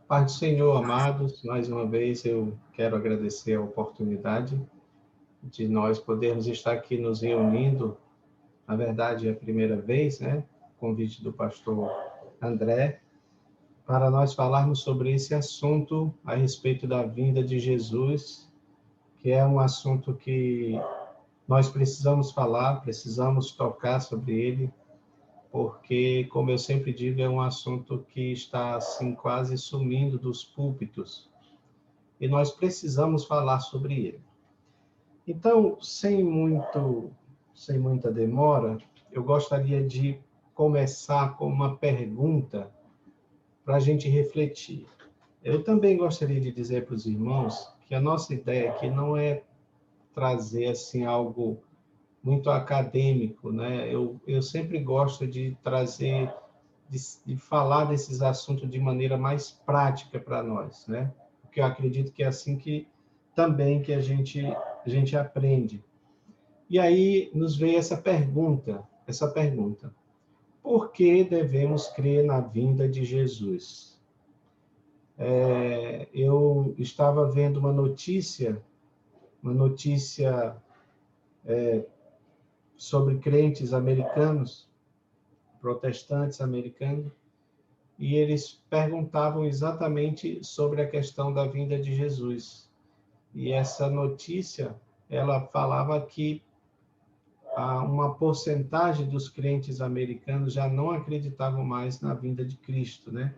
Pai do Senhor, amados, mais uma vez eu quero agradecer a oportunidade de nós podermos estar aqui nos reunindo. Na verdade, é a primeira vez, né? Convite do pastor André, para nós falarmos sobre esse assunto a respeito da vinda de Jesus, que é um assunto que nós precisamos falar, precisamos tocar sobre ele, porque, como eu sempre digo, é um assunto que está assim quase sumindo dos púlpitos. E nós precisamos falar sobre ele. Então, sem muita demora, eu gostaria de começar com uma pergunta para a gente refletir. Eu também gostaria de dizer para os irmãos que a nossa ideia aqui não é trazer assim algo muito acadêmico, né? Eu sempre gosto de trazer, de falar desses assuntos de maneira mais prática para nós, né? Porque eu acredito que é assim que também que a gente aprende. E aí nos veio essa pergunta: por que devemos crer na vinda de Jesus? Eu estava vendo uma notícia sobre crentes americanos, protestantes americanos, e eles perguntavam exatamente sobre a questão da vinda de Jesus. E essa notícia, ela falava que uma porcentagem dos crentes americanos já não acreditavam mais na vinda de Cristo, né?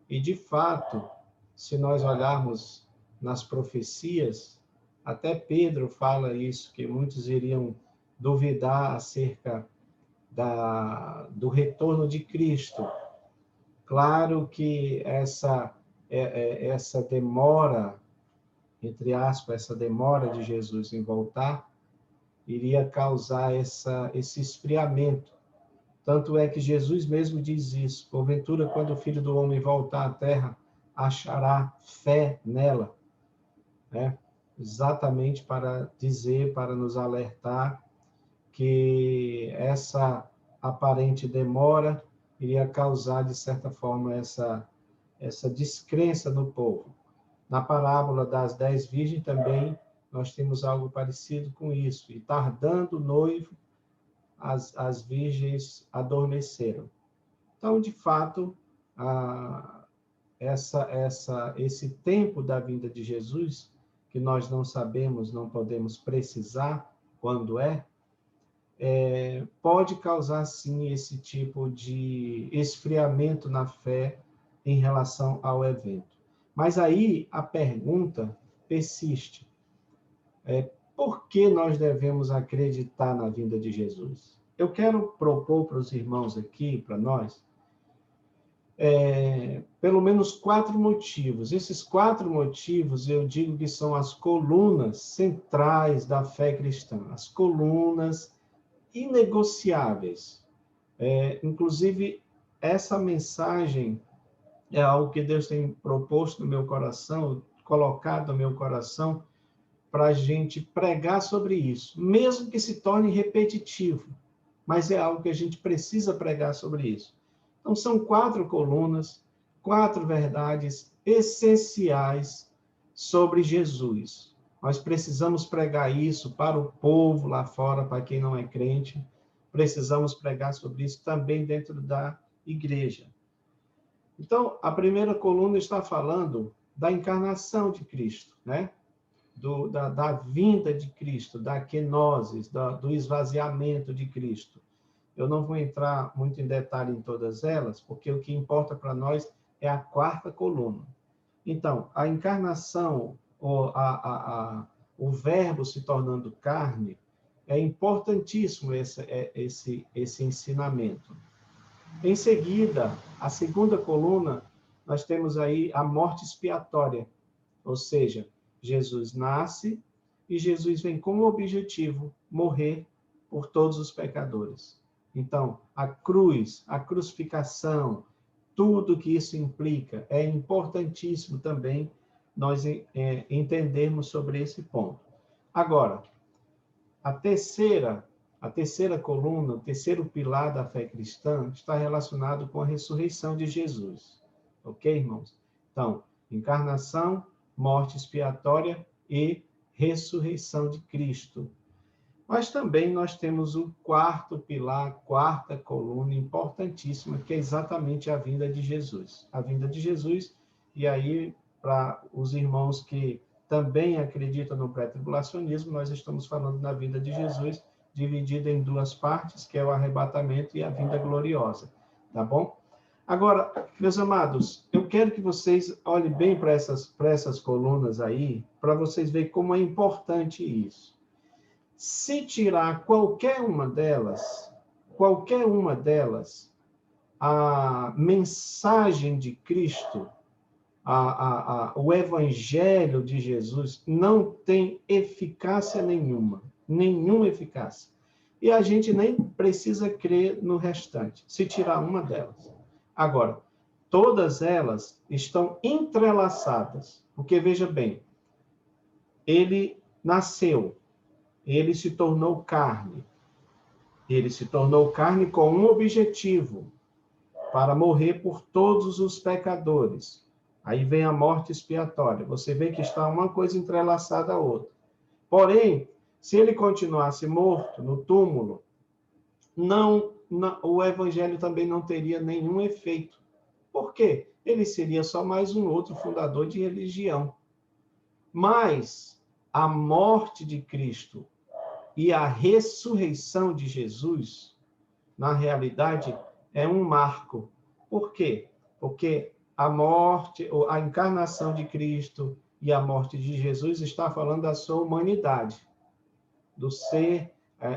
E, de fato, se nós olharmos nas profecias, até Pedro fala isso, que muitos iriam duvidar acerca do retorno de Cristo. Claro que essa demora, entre aspas, essa demora de Jesus em voltar, iria causar esse esfriamento. Tanto é que Jesus mesmo diz isso: porventura, quando o Filho do Homem voltar à terra, achará fé nela, né? Exatamente para dizer, para nos alertar que essa aparente demora iria causar, de certa forma, essa descrença no povo. Na parábola das 10 virgens também nós temos algo parecido com isso. E tardando o noivo, as virgens adormeceram. Então, de fato, esse tempo da vinda de Jesus, que nós não sabemos, não podemos precisar quando pode causar, sim, esse tipo de esfriamento na fé em relação ao evento. Mas aí a pergunta persiste: por que nós devemos acreditar na vinda de Jesus? Eu quero propor para os irmãos aqui, para nós, pelo menos 4 motivos. Esses 4 motivos eu digo que são as colunas centrais da fé cristã, as colunas inegociáveis. Inclusive, essa mensagem é algo que Deus tem proposto no meu coração, colocado no meu coração, para a gente pregar sobre isso, mesmo que se torne repetitivo, mas é algo que a gente precisa pregar sobre isso. Então, são 4 colunas, 4 verdades essenciais sobre Jesus. Nós precisamos pregar isso para o povo lá fora, para quem não é crente. Precisamos pregar sobre isso também dentro da igreja. Então, a primeira coluna está falando da encarnação de Cristo, né? Da vinda de Cristo, da kenosis, do esvaziamento de Cristo. Eu não vou entrar muito em detalhe em todas elas, porque o que importa para nós é a 4ª coluna. Então, a encarnação, o verbo se tornando carne, é importantíssimo esse ensinamento. Em seguida, a 2ª coluna, nós temos aí a morte expiatória, ou seja, Jesus nasce e Jesus vem com o objetivo morrer por todos os pecadores. Então, a cruz, a crucificação, tudo que isso implica, é importantíssimo também nós entendermos sobre esse ponto. Agora, a terceira coluna, o terceiro pilar da fé cristã, está relacionado com a ressurreição de Jesus. Ok, irmãos? Então, encarnação, morte expiatória e ressurreição de Cristo. Mas também nós temos o quarto pilar, a quarta coluna importantíssima, que é exatamente a vinda de Jesus. A vinda de Jesus, e aí, para os irmãos que também acreditam no pré-tribulacionismo, nós estamos falando da vinda de Jesus, dividida em duas partes, que é o arrebatamento e a vinda gloriosa. Tá bom? Agora, meus amados, eu quero que vocês olhem bem para essas colunas aí, para vocês verem como é importante isso. Se tirar qualquer uma delas, a mensagem de Cristo, o evangelho de Jesus não tem eficácia nenhuma eficácia. E a gente nem precisa crer no restante, se tirar uma delas. Agora, todas elas estão entrelaçadas, porque veja bem, ele nasceu, ele se tornou carne. Ele se tornou carne com um objetivo, para morrer por todos os pecadores. Aí vem a morte expiatória. Você vê que está uma coisa entrelaçada à outra. Porém, se ele continuasse morto no túmulo, o evangelho também não teria nenhum efeito. Por quê? Ele seria só mais um outro fundador de religião. Mas a morte de Cristo e a ressurreição de Jesus, na realidade, é um marco. Por quê? Porque a morte, a encarnação de Cristo e a morte de Jesus está falando da sua humanidade, do ser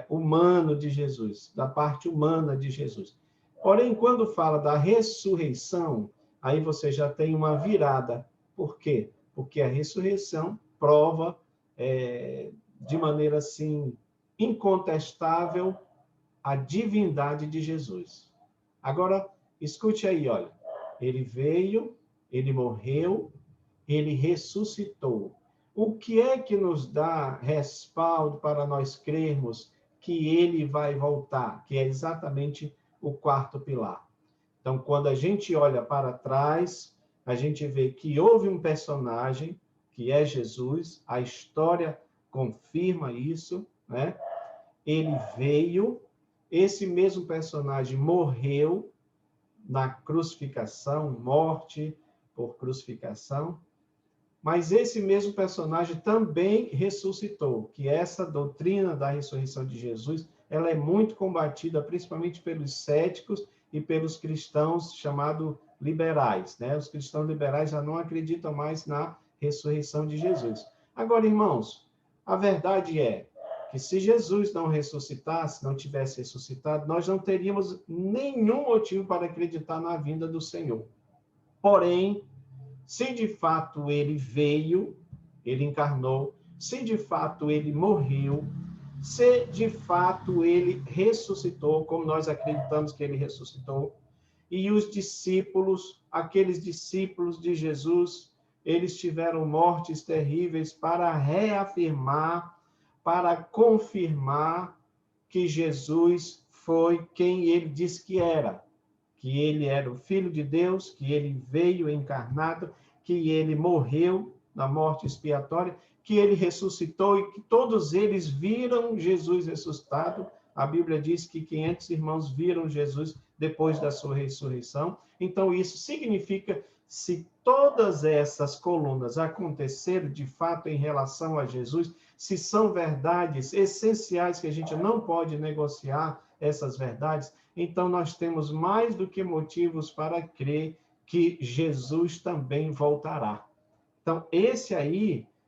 humano de Jesus, da parte humana de Jesus. Porém, quando fala da ressurreição, aí você já tem uma virada. Por quê? Porque a ressurreição prova, de maneira assim, incontestável, a divindade de Jesus. Agora, escute aí, olha. Ele veio, ele morreu, ele ressuscitou. O que é que nos dá respaldo para nós crermos que ele vai voltar? Que é exatamente o quarto pilar. Então, quando a gente olha para trás, a gente vê que houve um personagem, que é Jesus, a história confirma isso, né? Ele veio, esse mesmo personagem morreu na crucificação, morte por crucificação, mas esse mesmo personagem também ressuscitou, que essa doutrina da ressurreição de Jesus, ela é muito combatida, principalmente pelos céticos e pelos cristãos chamados liberais, né? Os cristãos liberais já não acreditam mais na ressurreição de Jesus. Agora, irmãos, a verdade é que se Jesus não ressuscitasse, não tivesse ressuscitado, nós não teríamos nenhum motivo para acreditar na vinda do Senhor. Porém, se de fato ele veio, ele encarnou, se de fato ele morreu, se de fato ele ressuscitou, como nós acreditamos que ele ressuscitou, e os discípulos, aqueles discípulos de Jesus, eles tiveram mortes terríveis para reafirmar, para confirmar que Jesus foi quem ele disse que era o Filho de Deus, que ele veio encarnado, que ele morreu na morte expiatória, que ele ressuscitou e que todos eles viram Jesus ressuscitado. A Bíblia diz que 500 irmãos viram Jesus depois da sua ressurreição. Então, isso significa, se todas essas colunas aconteceram de fato em relação a Jesus, se são verdades essenciais que a gente não pode negociar essas verdades, então nós temos mais do que motivos para crer que Jesus também voltará. Então,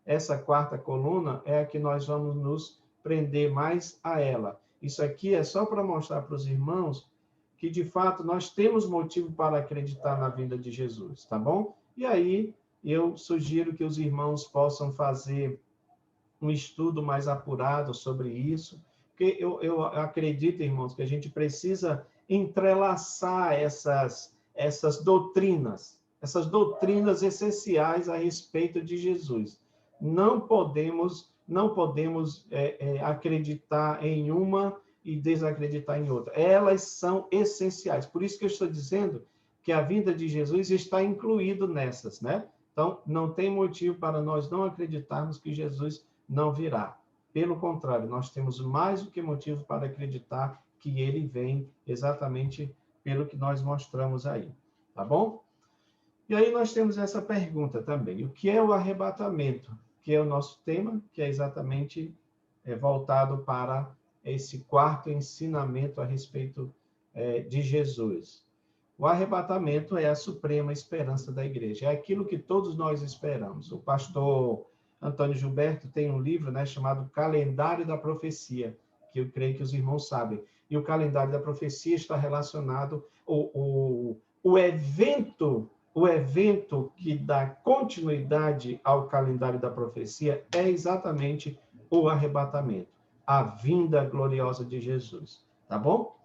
essa quarta coluna é a que nós vamos nos prender mais a ela. Isso aqui é só para mostrar para os irmãos que, de fato, nós temos motivo para acreditar na vinda de Jesus, tá bom? E aí, eu sugiro que os irmãos possam fazer um estudo mais apurado sobre isso, porque eu acredito, irmãos, que a gente precisa entrelaçar essas doutrinas essenciais a respeito de Jesus. Não podemos acreditar em uma e desacreditar em outra. Elas são essenciais. Por isso que eu estou dizendo que a vinda de Jesus está incluído nessas, né? Então, não tem motivo para nós não acreditarmos que Jesus não virá. Pelo contrário, nós temos mais do que motivo para acreditar que ele vem exatamente pelo que nós mostramos aí, tá bom? E aí nós temos essa pergunta também: o que é o arrebatamento? Que é o nosso tema, que é exatamente voltado para esse quarto ensinamento a respeito de Jesus. O arrebatamento é a suprema esperança da igreja, é aquilo que todos nós esperamos. O pastor Antônio Gilberto tem um livro, né, chamado Calendário da Profecia, que eu creio que os irmãos sabem. E o calendário da profecia está relacionado o evento que dá continuidade ao calendário da profecia é exatamente o arrebatamento, a vinda gloriosa de Jesus, tá bom?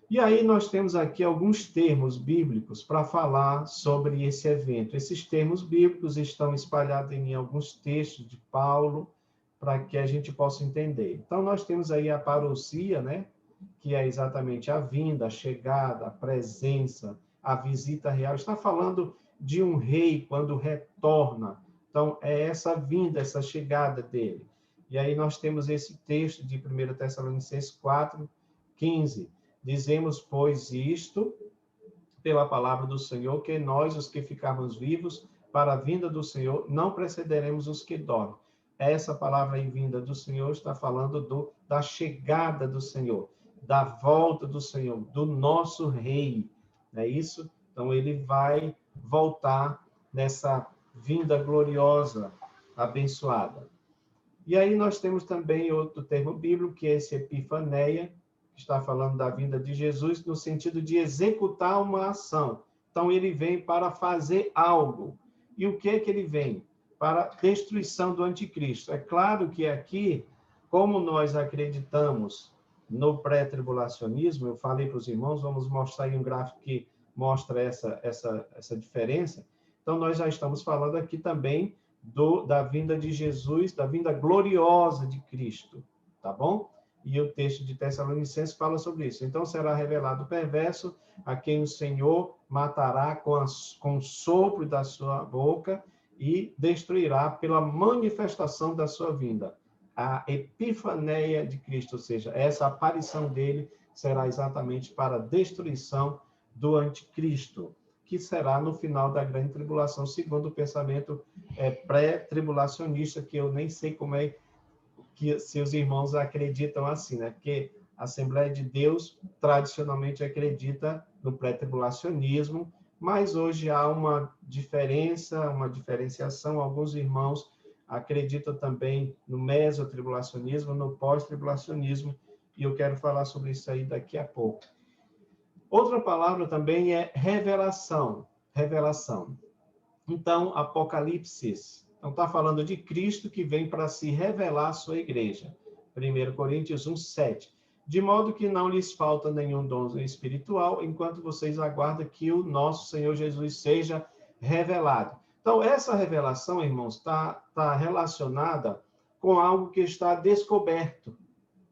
E aí nós temos aqui alguns termos bíblicos para falar sobre esse evento. Esses termos bíblicos estão espalhados em alguns textos de Paulo, para que a gente possa entender. Então, nós temos aí a parousia, né? Que é exatamente a vinda, a chegada, a presença, a visita real. Está falando de um rei quando retorna. Então, é essa vinda, essa chegada dele. E aí nós temos esse texto de 1 Tessalonicenses 4, 15. Dizemos, pois, isto pela palavra do Senhor, que nós, os que ficarmos vivos, para a vinda do Senhor, não precederemos os que dormem. Essa palavra em vinda do Senhor está falando da chegada do Senhor, da volta do Senhor, do nosso rei. Não é isso? Então, ele vai voltar nessa vinda gloriosa, abençoada. E aí nós temos também outro termo bíblico, que é esse epifaneia, que está falando da vinda de Jesus, no sentido de executar uma ação. Então, ele vem para fazer algo. E o que é que ele vem? Para a destruição do anticristo. É claro que aqui, como nós acreditamos no pré-tribulacionismo, eu falei para os irmãos, vamos mostrar aí um gráfico que mostra essa diferença. Então, nós já estamos falando aqui também da vinda de Jesus, da vinda gloriosa de Cristo, tá bom? E o texto de Tessalonicenses fala sobre isso. Então, será revelado o perverso, a quem o Senhor matará com o sopro da sua boca e destruirá pela manifestação da sua vinda. A epifaneia de Cristo, ou seja, essa aparição dele será exatamente para a destruição do anticristo, que será no final da grande tribulação, segundo o pensamento pré-tribulacionista, que eu nem sei como é que seus irmãos acreditam assim, né? Porque a Assembleia de Deus tradicionalmente acredita no pré-tribulacionismo, mas hoje há uma diferença, uma diferenciação. Alguns irmãos acreditam também no mesotribulacionismo, no pós-tribulacionismo, e eu quero falar sobre isso aí daqui a pouco. Outra palavra também é revelação. Revelação. Então, Apocalipse. Então, está falando de Cristo que vem para se revelar à sua igreja. 1 Coríntios 1, 7. De modo que não lhes falta nenhum dom espiritual, enquanto vocês aguardam que o nosso Senhor Jesus seja revelado. Então, essa revelação, irmãos, está relacionada com algo que está descoberto,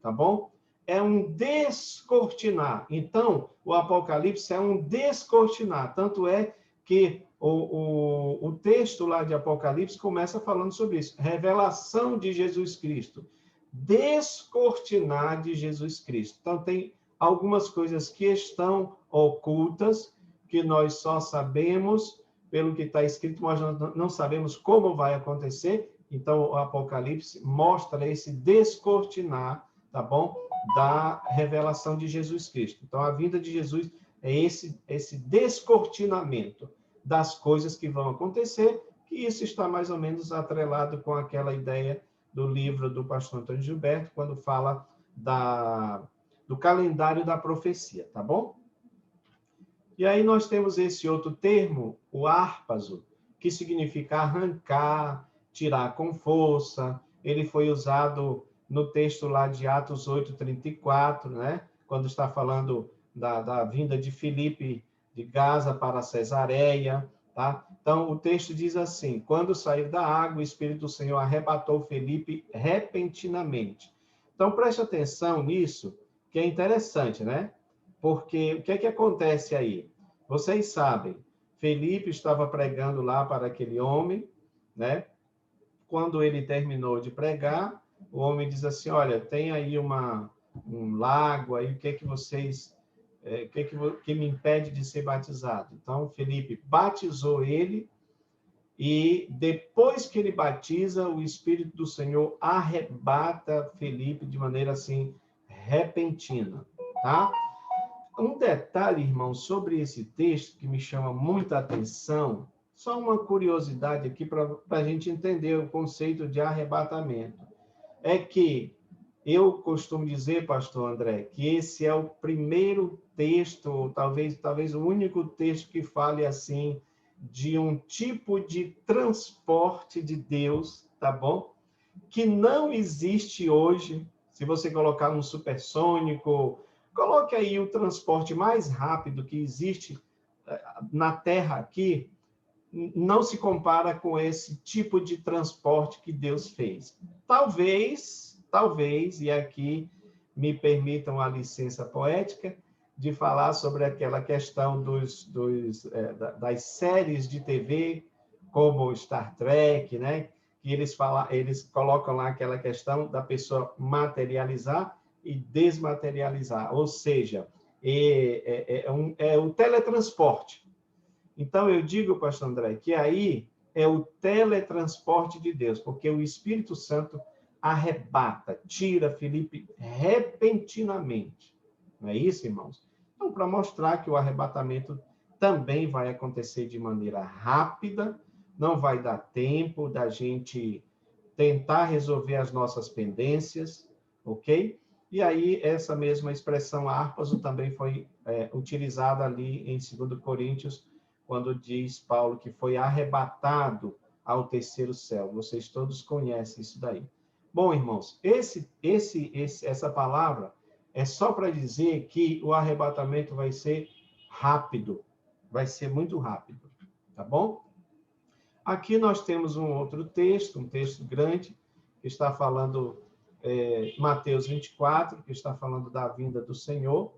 tá bom? É um descortinar. Então, o Apocalipse é um descortinar. Tanto é que o texto lá de Apocalipse começa falando sobre isso. Revelação de Jesus Cristo. Descortinar de Jesus Cristo. Então, tem algumas coisas que estão ocultas, que nós só sabemos pelo que está escrito, mas não sabemos como vai acontecer. Então, o Apocalipse mostra esse descortinar, tá bom? Da revelação de Jesus Cristo. Então, a vinda de Jesus é esse descortinamento das coisas que vão acontecer, que isso está mais ou menos atrelado com aquela ideia do livro do pastor Antônio Gilberto, quando fala do calendário da profecia, tá bom? E aí nós temos esse outro termo, o árpazo, que significa arrancar, tirar com força. Ele foi usado no texto lá de Atos 8:34, né? Quando está falando da vinda de Filipe de Gaza para Cesareia, tá? Então, o texto diz assim: quando sair da água, o Espírito do Senhor arrebatou Filipe repentinamente. Então, preste atenção nisso, que é interessante, né? Porque o que é que acontece aí? Vocês sabem, Felipe estava pregando lá para aquele homem, né? Quando ele terminou de pregar, o homem diz assim: olha, tem aí um lago, aí o que é que vocês, o que é que me impede de ser batizado? Então, Felipe batizou ele, e depois que ele batiza, o Espírito do Senhor arrebata Felipe de maneira assim repentina, tá? Um detalhe, irmão, sobre esse texto que me chama muita atenção, só uma curiosidade aqui para a gente entender o conceito de arrebatamento, é que eu costumo dizer, pastor André, que esse é o primeiro texto, ou talvez o único texto que fale assim de um tipo de transporte de Deus, tá bom? Que não existe hoje. Se você colocar um supersônico, coloque aí o transporte mais rápido que existe na Terra aqui, não se compara com esse tipo de transporte que Deus fez. Talvez, e aqui me permitam a licença poética, de falar sobre aquela questão das séries de TV, como Star Trek, né? Que eles colocam lá aquela questão da pessoa materializar e desmaterializar, ou seja, é o teletransporte. Então, eu digo, pastor André, que aí é o teletransporte de Deus, porque o Espírito Santo arrebata, tira Felipe repentinamente. Não é isso, irmãos? Então, para mostrar que o arrebatamento também vai acontecer de maneira rápida, não vai dar tempo da gente tentar resolver as nossas pendências, ok? E aí, essa mesma expressão árpazo também foi utilizada ali em 2 Coríntios, quando diz Paulo que foi arrebatado ao terceiro céu. Vocês todos conhecem isso daí. Bom, irmãos, essa palavra é só para dizer que o arrebatamento vai ser rápido, vai ser muito rápido, tá bom? Aqui nós temos um outro texto, um texto grande, que está falando, Mateus 24, que está falando da vinda do Senhor.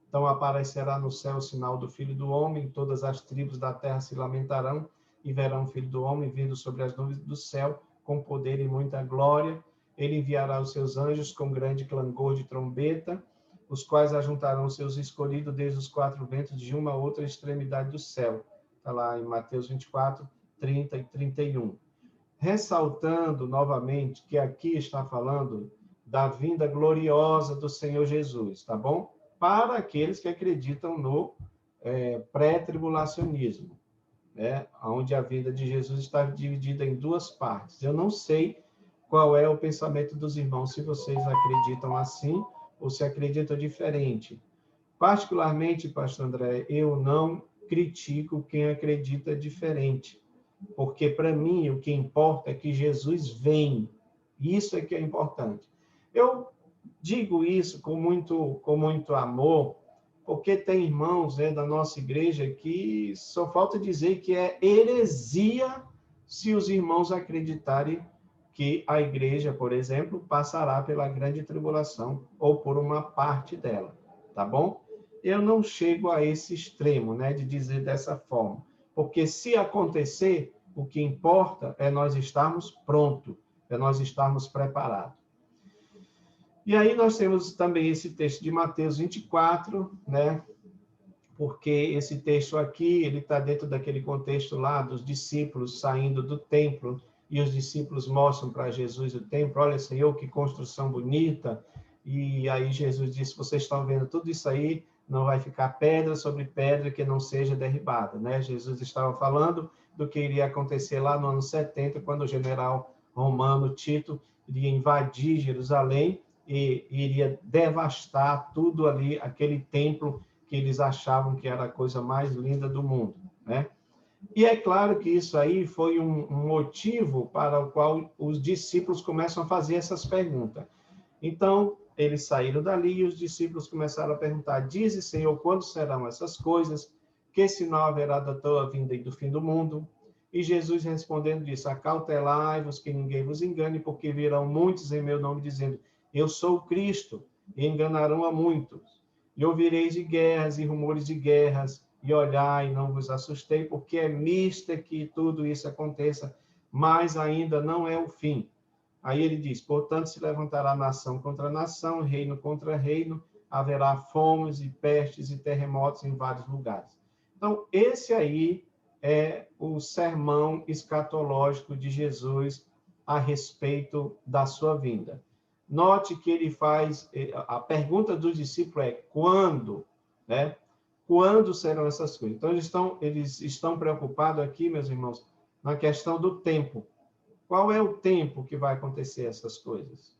Então aparecerá no céu o sinal do Filho do Homem, todas as tribos da terra se lamentarão e verão o Filho do Homem vindo sobre as nuvens do céu, com poder e muita glória. Ele enviará os seus anjos com grande clangor de trombeta, os quais ajuntarão os seus escolhidos desde os 4 ventos de uma a outra extremidade do céu. Está lá em Mateus 24, 30 e 31. Ressaltando novamente que aqui está falando da vinda gloriosa do Senhor Jesus, tá bom? Para aqueles que acreditam no pré-tribulacionismo, né? Onde a vida de Jesus está dividida em 2 partes. Eu não sei qual é o pensamento dos irmãos, se vocês acreditam assim ou se acreditam diferente. Particularmente, pastor André, eu não critico quem acredita diferente, porque para mim o que importa é que Jesus vem. Isso é que é importante. Eu digo isso com muito amor, porque tem irmãos da nossa igreja que só falta dizer que é heresia se os irmãos acreditarem que a igreja, por exemplo, passará pela grande tribulação ou por uma parte dela, tá bom? Eu não chego a esse extremo, né, de dizer dessa forma, porque se acontecer, o que importa é nós estarmos prontos, é nós estarmos preparados. E aí nós temos também esse texto de Mateus 24, né? Porque esse texto aqui, ele está dentro daquele contexto lá dos discípulos saindo do templo, e os discípulos mostram para Jesus o templo: olha, Senhor, que construção bonita. E aí Jesus disse: vocês estão vendo tudo isso aí, não vai ficar pedra sobre pedra que não seja derribada, né? Jesus estava falando do que iria acontecer lá no ano 70, quando o general romano Tito iria invadir Jerusalém e iria devastar tudo ali, aquele templo que eles achavam que era a coisa mais linda do mundo, né? E é claro que isso aí foi um motivo para o qual os discípulos começam a fazer essas perguntas. Então, eles saíram dali e os discípulos começaram a perguntar: dize, Senhor, quando serão essas coisas? Que sinal haverá da tua vinda e do fim do mundo? E Jesus respondendo disse: acautelai-vos que ninguém vos engane, porque virão muitos em meu nome dizendo: eu sou o Cristo, e enganarão a muitos. E ouvireis de guerras e rumores de guerras. e olhai, não vos assustei, porque é mister que tudo isso aconteça, mas ainda não é o fim. Aí ele diz, portanto, se levantará nação contra nação, reino contra reino, haverá fomes e pestes e terremotos em vários lugares. Então, esse aí é o sermão escatológico de Jesus a respeito da sua vinda. Note que ele faz, a pergunta do discípulo é quando, né? Quando serão essas coisas? Então, eles estão preocupados aqui, meus irmãos, na questão do tempo. Qual é o tempo que vai acontecer essas coisas?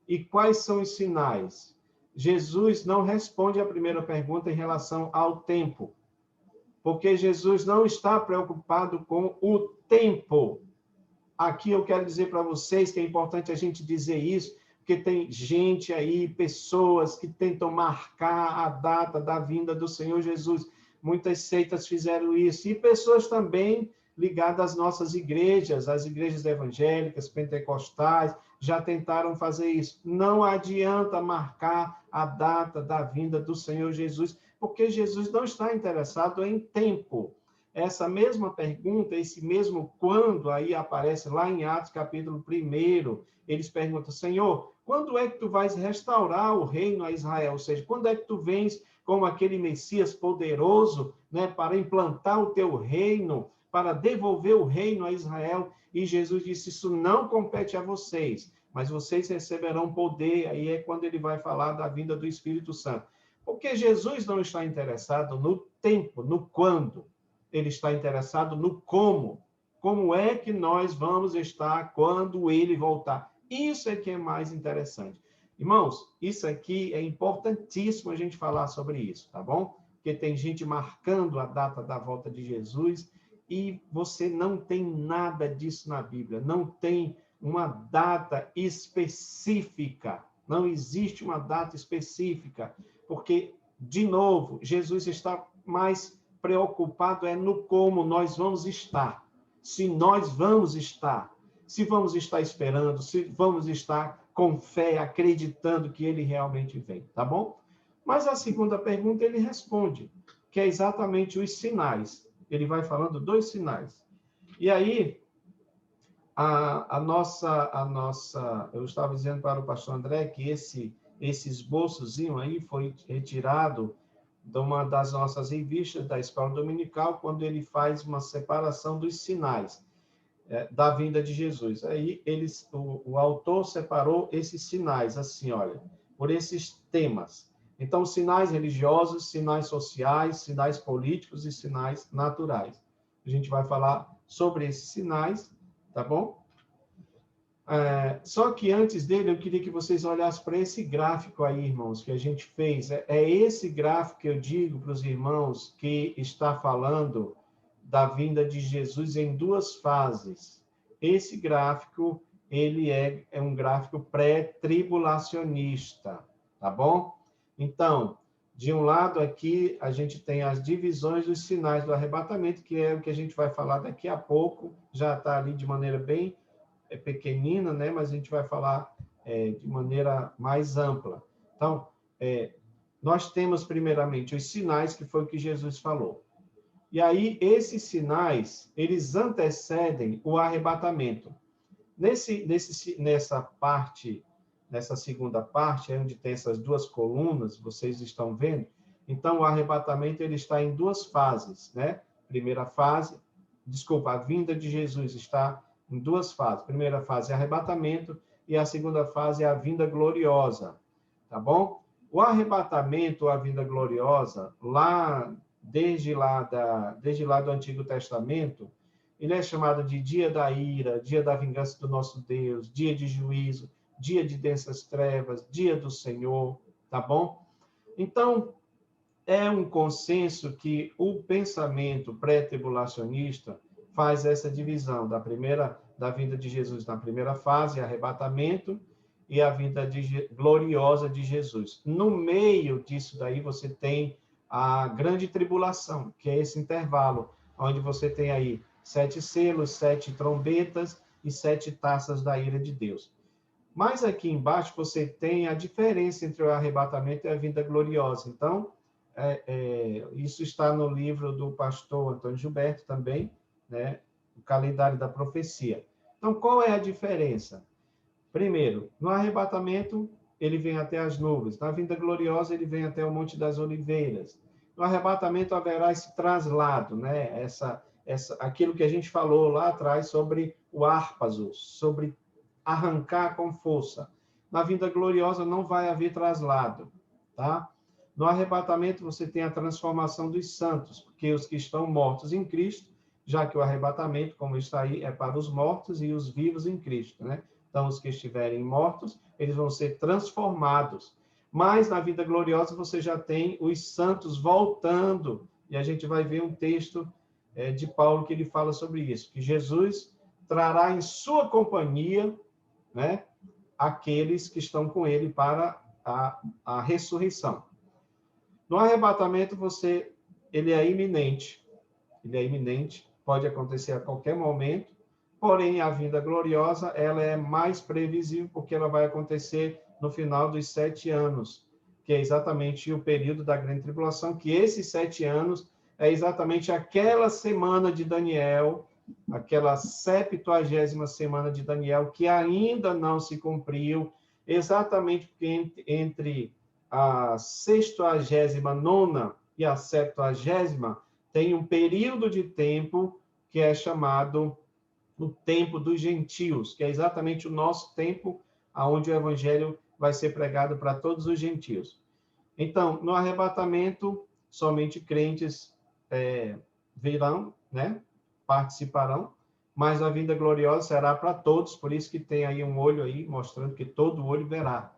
E quais são os sinais? Jesus não responde a primeira pergunta em relação ao tempo, porque Jesus não está preocupado com o tempo. Aqui eu quero dizer para vocês que é importante a gente dizer isso, porque tem gente aí, pessoas que tentam marcar a data da vinda do Senhor Jesus. Muitas seitas fizeram isso, e pessoas também ligadas às nossas igrejas, as igrejas evangélicas, pentecostais, já tentaram fazer isso. Não adianta marcar a data da vinda do Senhor Jesus, porque Jesus não está interessado em tempo. Essa mesma pergunta, esse mesmo quando, aí aparece lá em Atos capítulo 1, eles perguntam, Senhor, quando é que tu vais restaurar o reino a Israel? Ou seja, quando é que tu vens como aquele Messias poderoso, né, para implantar o teu reino, para devolver o reino a Israel? E Jesus disse, isso não compete a vocês, mas vocês receberão poder. Aí é quando ele vai falar da vinda do Espírito Santo. Porque Jesus não está interessado no tempo, no quando. Ele está interessado no como. Como é que nós vamos estar quando ele voltar? Isso é que é mais interessante. Irmãos, isso aqui é importantíssimo a gente falar sobre isso, tá bom? Porque tem gente marcando a data da volta de Jesus e você não tem nada disso na Bíblia. Não tem uma data específica. Não existe uma data específica. Porque, de novo, Jesus está mais preocupado no como nós vamos estar. Se nós vamos estar. Se vamos estar esperando, se vamos estar com fé, acreditando que ele realmente vem, tá bom? Mas a segunda pergunta ele responde, que é exatamente os sinais. Ele vai falando 2 sinais. E aí, eu estava dizendo para o pastor André que esse esboçozinho aí foi retirado de uma das nossas revistas da Escola Dominical, quando ele faz uma separação dos sinais da vinda de Jesus. Aí o autor separou esses sinais, assim, olha, por esses temas. Então, sinais religiosos, sinais sociais, sinais políticos e sinais naturais. A gente vai falar sobre esses sinais, tá bom? Só que antes dele, eu queria que vocês olhassem para esse gráfico aí, irmãos, que a gente fez. É esse gráfico que eu digo para os irmãos que está falando da vinda de Jesus em 2 fases. Esse gráfico, ele é um gráfico pré-tribulacionista, tá bom? Então, de um lado aqui, a gente tem as divisões dos sinais do arrebatamento, que é o que a gente vai falar daqui a pouco, já está ali de maneira bem pequenina, né? Mas a gente vai falar de maneira mais ampla. Então, nós temos primeiramente os sinais, que foi o que Jesus falou. E aí, esses sinais, eles antecedem o arrebatamento. Nessa segunda parte, onde tem essas 2 colunas, vocês estão vendo, então o arrebatamento ele está em 2 fases, né? Primeira fase, a vinda de Jesus está em 2 fases. Primeira fase é arrebatamento e a segunda fase é a vinda gloriosa, tá bom? O arrebatamento, a vinda gloriosa, desde lá do Antigo Testamento, ele é chamado de dia da ira, dia da vingança do nosso Deus, dia de juízo, dia de densas trevas, dia do Senhor, tá bom? Então, é um consenso que o pensamento pré-tribulacionista faz essa divisão da vinda de Jesus na primeira fase, arrebatamento, e a vinda gloriosa de Jesus. No meio disso daí, você tem a grande tribulação, que é esse intervalo, onde você tem aí 7 selos, 7 trombetas e 7 taças da ira de Deus. Mas aqui embaixo você tem a diferença entre o arrebatamento e a vinda gloriosa. Então, isso está no livro do pastor Antônio Gilberto também, né? O calendário da profecia. Então, qual é a diferença? Primeiro, no arrebatamento, ele vem até as nuvens. Na vinda gloriosa, ele vem até o Monte das Oliveiras. No arrebatamento, haverá esse traslado, né? Aquilo que a gente falou lá atrás sobre o árpazo, sobre arrancar com força. Na vinda gloriosa, não vai haver traslado, tá? No arrebatamento, você tem a transformação dos santos, porque os que estão mortos em Cristo, já que o arrebatamento, como está aí, é para os mortos e os vivos em Cristo, né? Então, os que estiverem mortos, eles vão ser transformados. Mas, na vida gloriosa, você já tem os santos voltando. E a gente vai ver um texto de Paulo que ele fala sobre isso, que Jesus trará em sua companhia, né, aqueles que estão com ele para a ressurreição. No arrebatamento, ele é iminente. Ele é iminente, pode acontecer a qualquer momento. Porém, a vinda gloriosa, ela é mais previsível, porque ela vai acontecer no final dos 7 anos, que é exatamente o período da grande tribulação, que esses 7 anos é exatamente aquela semana de Daniel, aquela 70ª semana de Daniel, que ainda não se cumpriu, exatamente porque entre a 69ª e a 70ª tem um período de tempo que é chamado o tempo dos gentios, que é exatamente o nosso tempo, onde o evangelho vai ser pregado para todos os gentios. Então, no arrebatamento, somente crentes virão, né? Participarão, mas a vinda gloriosa será para todos, por isso que tem aí um olho aí, mostrando que todo olho verá.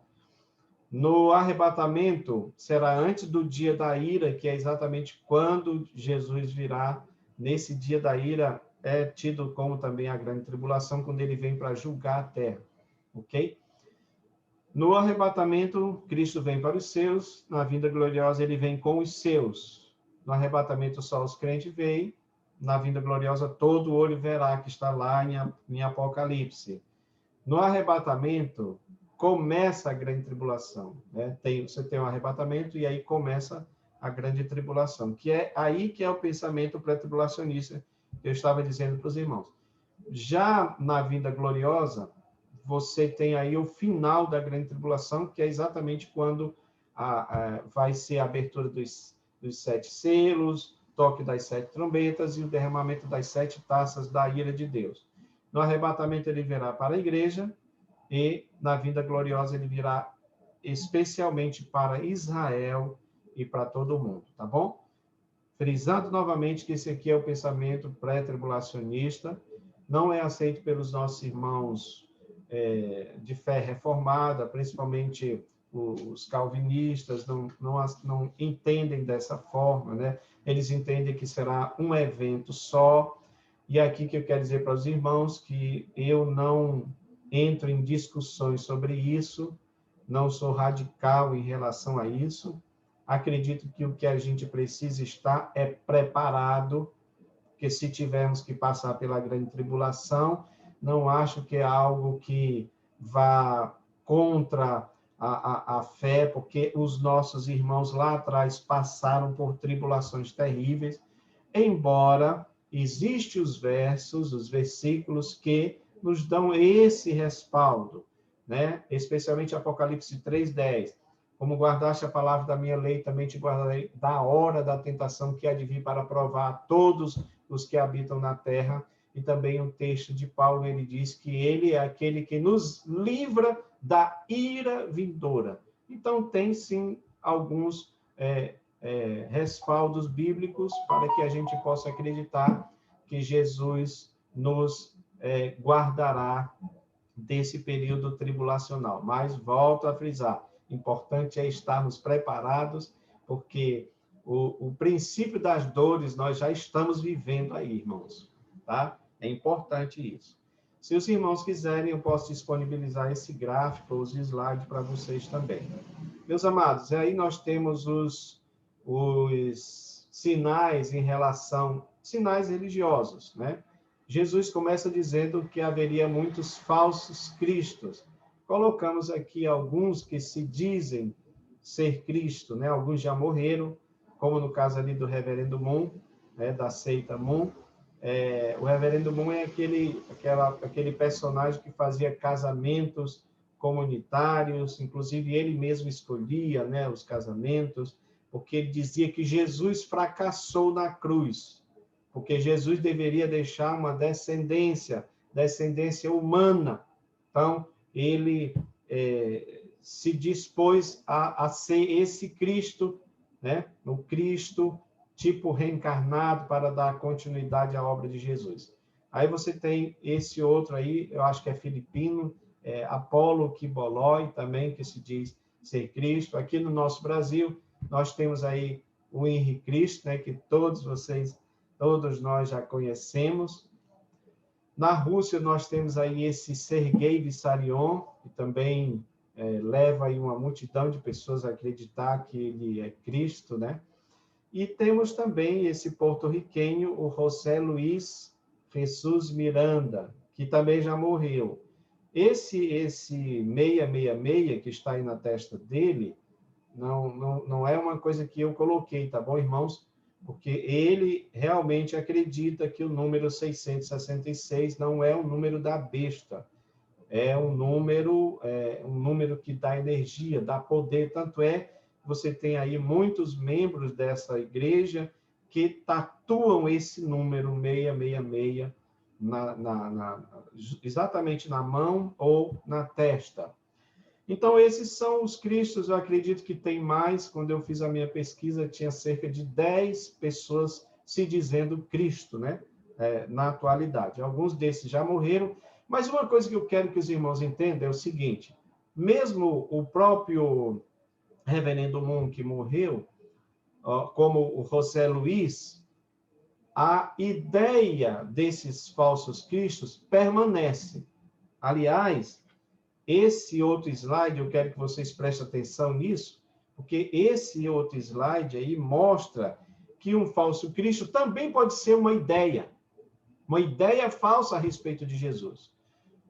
No arrebatamento, será antes do dia da ira, que é exatamente quando Jesus virá. Nesse dia da ira, é tido como também a grande tribulação, quando ele vem para julgar a terra, ok? No arrebatamento, Cristo vem para os seus, na vinda gloriosa ele vem com os seus. No arrebatamento, só os crentes veem, na vinda gloriosa todo olho verá, que está lá em Apocalipse. No arrebatamento, começa a grande tribulação, né? Você tem um arrebatamento e aí começa a grande tribulação, que é aí que é o pensamento pré-tribulacionista que eu estava dizendo para os irmãos. Já na vinda gloriosa, você tem aí o final da grande tribulação, que é exatamente quando vai ser a abertura dos 7 selos, toque das 7 trombetas e o derramamento das 7 taças da ira de Deus. No arrebatamento, ele virá para a igreja, e na vinda gloriosa, ele virá especialmente para Israel e para todo mundo, tá bom? Frisando novamente que esse aqui é o pensamento pré-tribulacionista, não é aceito pelos nossos irmãos de fé reformada, principalmente os calvinistas, não entendem dessa forma, né? Eles entendem que será um evento só, e aqui que eu quero dizer para os irmãos que eu não entro em discussões sobre isso, não sou radical em relação a isso. Acredito que o que a gente precisa estar é preparado, porque se tivermos que passar pela grande tribulação, não acho que é algo que vá contra a fé, porque os nossos irmãos lá atrás passaram por tribulações terríveis, embora existem os versículos que nos dão esse respaldo, né? Especialmente Apocalipse 3:10. Como guardaste a palavra da minha lei, também te guardarei da hora da tentação que há de vir para provar a todos os que habitam na terra. E também um texto de Paulo, ele diz que ele é aquele que nos livra da ira vindoura. Então, tem sim alguns respaldos bíblicos para que a gente possa acreditar que Jesus nos guardará desse período tribulacional. Mas, volto a frisar, importante é estarmos preparados, porque o princípio das dores nós já estamos vivendo aí, irmãos, tá? É importante isso. Se os irmãos quiserem, eu posso disponibilizar esse gráfico, os slides para vocês também. Meus amados, aí nós temos os sinais em relação, sinais religiosos, né? Jesus começa dizendo que haveria muitos falsos cristos. Colocamos aqui alguns que se dizem ser Cristo, né? Alguns já morreram, como no caso ali do reverendo Moon, né, da seita Moon. O reverendo Moon é aquele personagem que fazia casamentos comunitários, inclusive ele mesmo escolhia, né, os casamentos, porque ele dizia que Jesus fracassou na cruz, porque Jesus deveria deixar uma descendência humana. Então, ele se dispôs a ser esse Cristo, né, o Cristo tipo reencarnado para dar continuidade à obra de Jesus. Aí você tem esse outro aí, eu acho que é filipino, Apolo Kiboloi, também, que se diz ser Cristo. Aqui no nosso Brasil, nós temos aí o Henri Cristo, né, que todos nós já conhecemos. Na Rússia, nós temos aí esse Sergei Vissarion, que também leva aí uma multidão de pessoas a acreditar que ele é Cristo, né? E temos também esse porto-riquenho, o José Luiz Jesus Miranda, que também já morreu. Esse 666 que está aí na testa dele, não é uma coisa que eu coloquei, tá bom, irmãos? Porque ele realmente acredita que o número 666 não é o número da besta, é um número que dá energia, dá poder. Tanto é que você tem aí muitos membros dessa igreja que tatuam esse número 666 exatamente na mão ou na testa. Então, esses são os cristos. Eu acredito que tem mais. Quando eu fiz a minha pesquisa, tinha cerca de 10 pessoas se dizendo Cristo, né? Na atualidade. Alguns desses já morreram. Mas uma coisa que eu quero que os irmãos entendam é o seguinte: mesmo o próprio reverendo Moon, que morreu, como o José Luiz, a ideia desses falsos cristos permanece. Aliás, esse outro slide, eu quero que vocês prestem atenção nisso, porque esse outro slide aí mostra que um falso Cristo também pode ser uma ideia falsa a respeito de Jesus.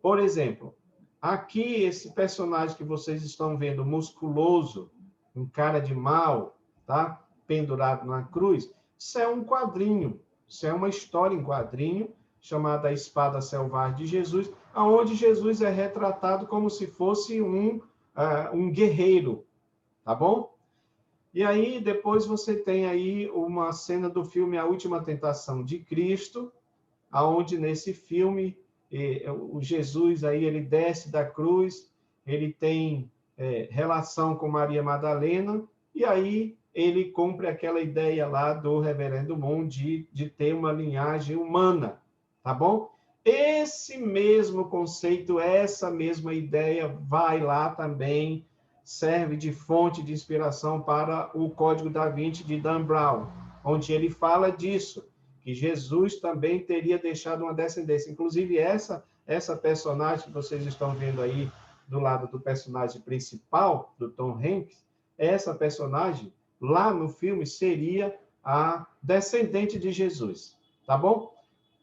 Por exemplo, aqui esse personagem que vocês estão vendo, musculoso, um cara de mal, tá? Pendurado na cruz, isso é um quadrinho, isso é uma história em quadrinho, chamada A Espada Selvagem de Jesus, onde Jesus é retratado como se fosse um guerreiro, tá bom? E aí, depois você tem aí uma cena do filme A Última Tentação de Cristo, aonde nesse filme o Jesus aí ele desce da cruz, ele tem relação com Maria Madalena, e aí ele cumpre aquela ideia lá do reverendo Moon de ter uma linhagem humana, tá bom? Esse mesmo conceito, essa mesma ideia vai lá também, serve de fonte de inspiração para o Código da Vinci de Dan Brown, onde ele fala disso, que Jesus também teria deixado uma descendência. Inclusive, essa personagem que vocês estão vendo aí, do lado do personagem principal, do Tom Hanks, essa personagem, lá no filme, seria a descendente de Jesus. Tá bom?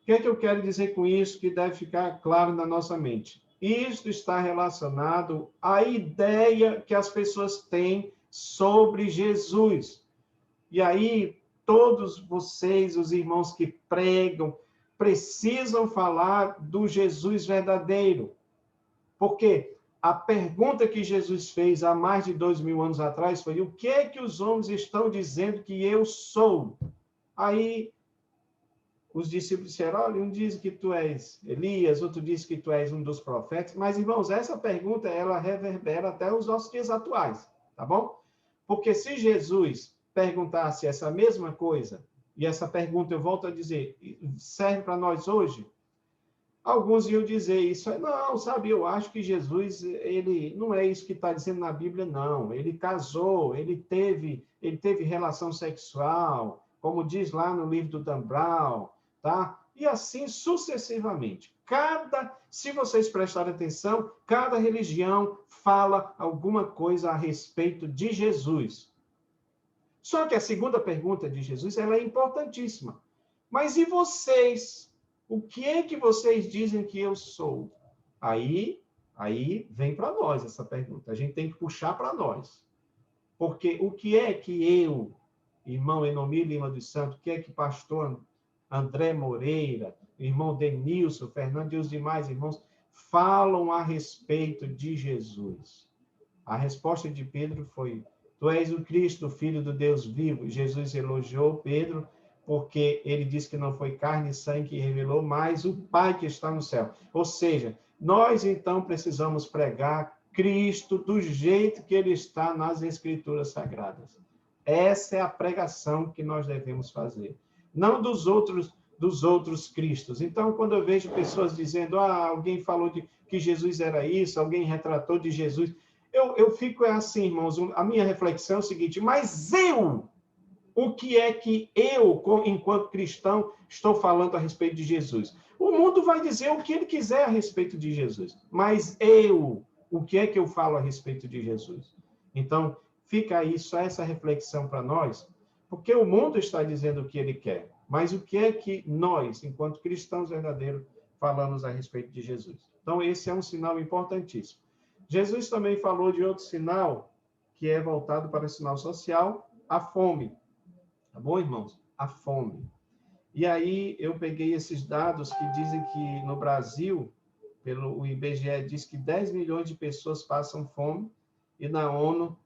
O que é que eu quero dizer com isso, que deve ficar claro na nossa mente? Isto está relacionado à ideia que as pessoas têm sobre Jesus. E aí, todos vocês, os irmãos que pregam, precisam falar do Jesus verdadeiro. Porque a pergunta que Jesus fez há mais de 2000 anos atrás foi: o que é que os homens estão dizendo que eu sou? Aí, os discípulos disseram: olha, um diz que tu és Elias, outro diz que tu és um dos profetas. Mas, irmãos, essa pergunta, ela reverbera até os nossos dias atuais, tá bom? Porque se Jesus perguntasse essa mesma coisa, e essa pergunta, eu volto a dizer, serve para nós hoje, alguns iam dizer isso: não, sabe, eu acho que Jesus, ele não é isso que está dizendo na Bíblia, não. Ele casou, ele teve relação sexual, como diz lá no livro do Dan Brown, tá? E assim sucessivamente. Se vocês prestarem atenção, cada religião fala alguma coisa a respeito de Jesus. Só que a segunda pergunta de Jesus, ela é importantíssima. Mas e vocês? O que é que vocês dizem que eu sou? Aí vem para nós essa pergunta. A gente tem que puxar para nós. Porque o que é que eu irmão Enomi Lima dos Santos, o que é que pastor André Moreira, irmão Denilson, Fernando e os demais irmãos falam a respeito de Jesus? A resposta de Pedro foi: tu és o Cristo, o Filho do Deus vivo. Jesus elogiou Pedro, porque ele disse que não foi carne e sangue que revelou, mas o Pai que está no céu. Ou seja, nós então precisamos pregar Cristo do jeito que ele está nas Escrituras Sagradas. Essa é a pregação que nós devemos fazer. Não dos outros Cristos. Então, quando eu vejo pessoas dizendo, alguém falou que Jesus era isso, alguém retratou de Jesus, eu fico assim, irmãos, a minha reflexão é o seguinte: mas o que é que eu, enquanto cristão, estou falando a respeito de Jesus? O mundo vai dizer o que ele quiser a respeito de Jesus, mas o que é que eu falo a respeito de Jesus? Então, fica aí só essa reflexão para nós, porque o mundo está dizendo o que ele quer, mas o que é que nós, enquanto cristãos verdadeiros, falamos a respeito de Jesus? Então, esse é um sinal importantíssimo. Jesus também falou de outro sinal, que é voltado para o sinal social, a fome. Tá bom, irmãos? A fome. E aí eu peguei esses dados que dizem que no Brasil, o IBGE diz que 10 milhões de pessoas passam fome, e na ONU,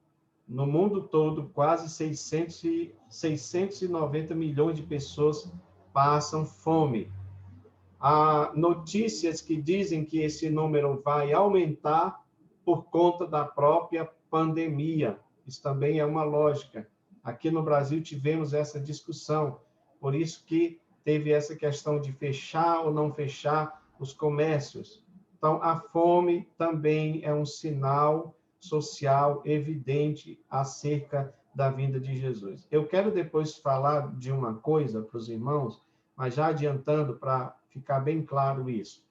no mundo todo, quase 690 milhões de pessoas passam fome. Há notícias que dizem que esse número vai aumentar por conta da própria pandemia. Isso também é uma lógica. Aqui no Brasil tivemos essa discussão, por isso que teve essa questão de fechar ou não fechar os comércios. Então, a fome também é um sinal social evidente acerca da vinda de Jesus. Eu quero depois falar de uma coisa para os irmãos, mas já adiantando para ficar bem claro isso.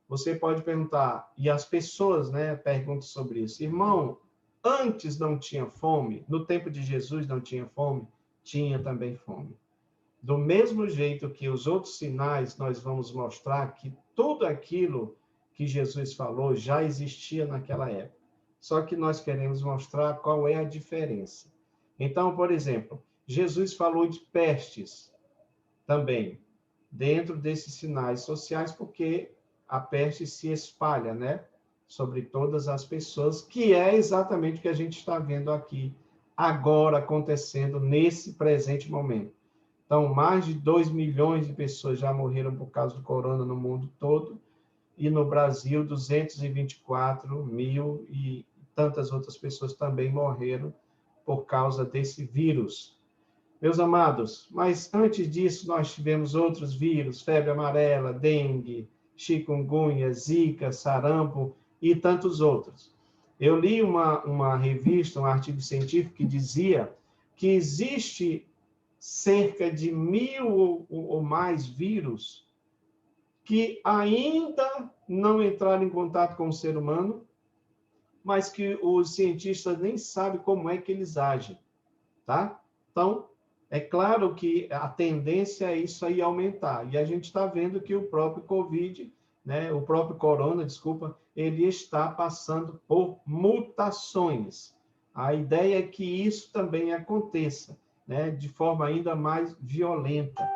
Você pode perguntar, e as pessoas, perguntam sobre isso: irmão, antes não tinha fome? No tempo de Jesus não tinha fome? Tinha também fome. Do mesmo jeito que os outros sinais, nós vamos mostrar que tudo aquilo que Jesus falou já existia naquela época. Só que nós queremos mostrar qual é a diferença. Então, por exemplo, Jesus falou de pestes também, dentro desses sinais sociais, porque a peste se espalha, sobre todas as pessoas, que é exatamente o que a gente está vendo aqui, agora, acontecendo nesse presente momento. Então, mais de 2 milhões de pessoas já morreram por causa do corona no mundo todo, e no Brasil, 224 mil e tantas outras pessoas também morreram por causa desse vírus. Meus amados, mas antes disso nós tivemos outros vírus, febre amarela, dengue, chikungunya, zika, sarampo e tantos outros. Eu li uma revista, um artigo científico que dizia que existe cerca de 1.000 ou mais vírus que ainda não entraram em contato com o ser humano, mas que os cientistas nem sabem como é que eles agem, tá? Então, é claro que a tendência é isso aí aumentar. E a gente está vendo que o próprio Covid, o próprio corona, ele está passando por mutações. A ideia é que isso também aconteça, de forma ainda mais violenta,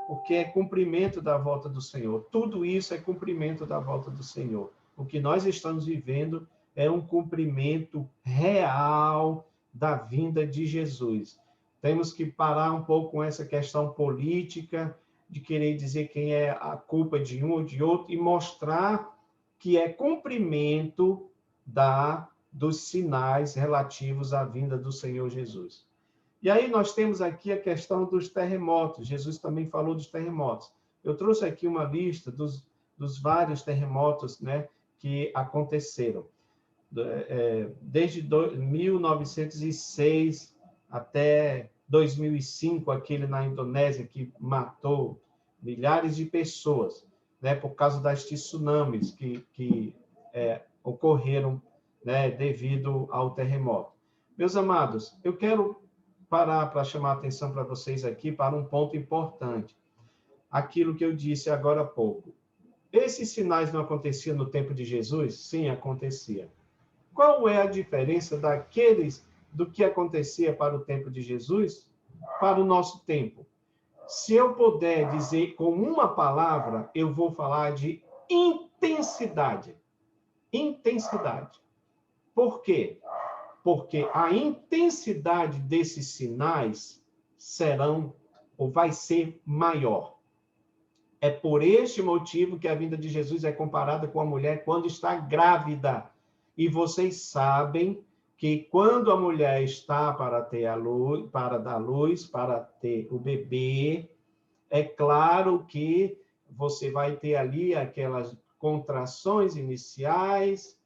porque é cumprimento da volta do Senhor. Tudo isso é cumprimento da volta do Senhor. O que nós estamos vivendo é um cumprimento real da vinda de Jesus. Temos que parar um pouco com essa questão política, de querer dizer quem é a culpa de um ou de outro, e mostrar que é cumprimento dos sinais relativos à vinda do Senhor Jesus. E aí nós temos aqui a questão dos terremotos. Jesus também falou dos terremotos. Eu trouxe aqui uma lista dos vários terremotos, que aconteceram. Desde 1906 até 2005, aquele na Indonésia, que matou milhares de pessoas, por causa das tsunamis que ocorreram, devido ao terremoto. Meus amados, eu quero parar para chamar a atenção para vocês aqui para um ponto importante. Aquilo que eu disse agora há pouco. Esses sinais não aconteciam no tempo de Jesus? Sim, acontecia. Qual é a diferença do que acontecia para o tempo de Jesus para o nosso tempo. Se eu puder dizer com uma palavra, eu vou falar de intensidade. Intensidade. Por quê? Porque a intensidade desses sinais serão ou vai ser maior. É por este motivo que a vinda de Jesus é comparada com a mulher quando está grávida. E vocês sabem que quando a mulher está para ter a luz, para dar luz, para ter o bebê, é claro que você vai ter ali aquelas contrações iniciais,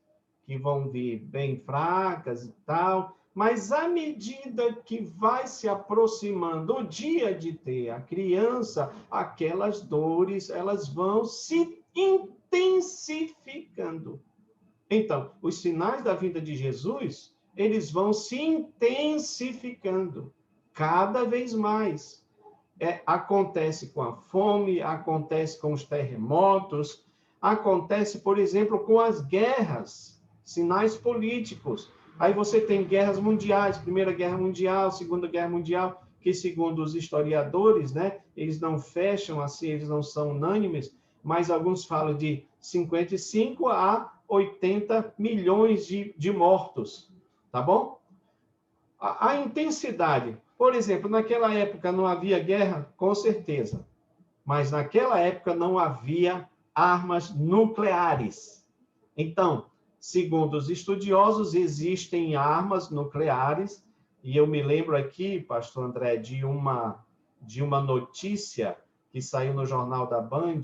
que vão vir bem fracas e tal, mas à medida que vai se aproximando o dia de ter a criança, aquelas dores, elas vão se intensificando. Então, os sinais da vinda de Jesus, eles vão se intensificando cada vez mais. Acontece com a fome, acontece com os terremotos, acontece, por exemplo, com as guerras, sinais políticos. Aí você tem guerras mundiais, Primeira Guerra Mundial, Segunda Guerra Mundial, que segundo os historiadores, né, eles não fecham assim, eles não são unânimes, mas alguns falam de 55 a 80 milhões de mortos, tá bom? A intensidade, por exemplo, naquela época não havia guerra? Com certeza. Mas naquela época não havia armas nucleares. Então, segundo os estudiosos, existem armas nucleares, e eu me lembro aqui, pastor André, de uma notícia que saiu no jornal da Band,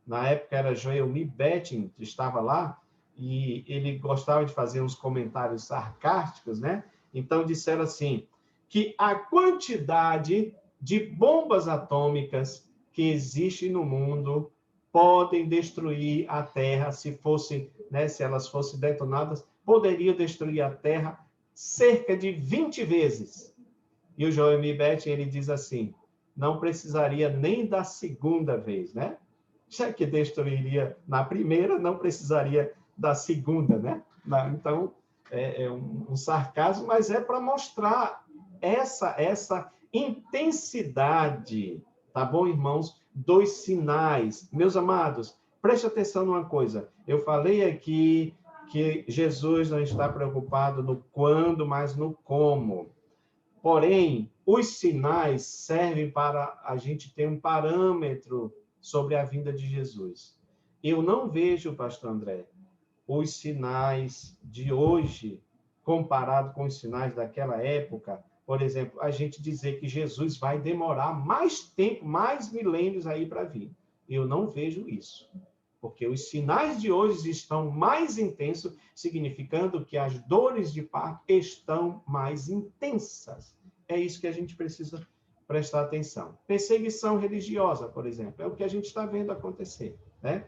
na época era Joelmi Betting, que estava lá, e ele gostava de fazer uns comentários sarcásticos, né? Então, disseram assim, que a quantidade de bombas atômicas que existe no mundo podem destruir a Terra se fossem, né, se elas fossem detonadas, poderiam destruir a Terra cerca de 20 vezes. E o Joel Betting, ele diz assim, não precisaria nem da segunda vez, né? Já que destruiria na primeira, não precisaria da segunda, né? Então, é um sarcasmo, mas é para mostrar essa intensidade, tá bom, irmãos? Dos sinais. Meus amados, preste atenção numa coisa. Eu falei aqui que Jesus não está preocupado no quando, mas no como. Porém, os sinais servem para a gente ter um parâmetro sobre a vinda de Jesus. Eu não vejo, pastor André, os sinais de hoje comparado com os sinais daquela época. Por exemplo, a gente dizer que Jesus vai demorar mais tempo, mais milênios aí para vir. Eu não vejo isso. Porque os sinais de hoje estão mais intensos, significando que as dores de parto estão mais intensas. É isso que a gente precisa prestar atenção. Perseguição religiosa, por exemplo, é o que a gente está vendo acontecer, né?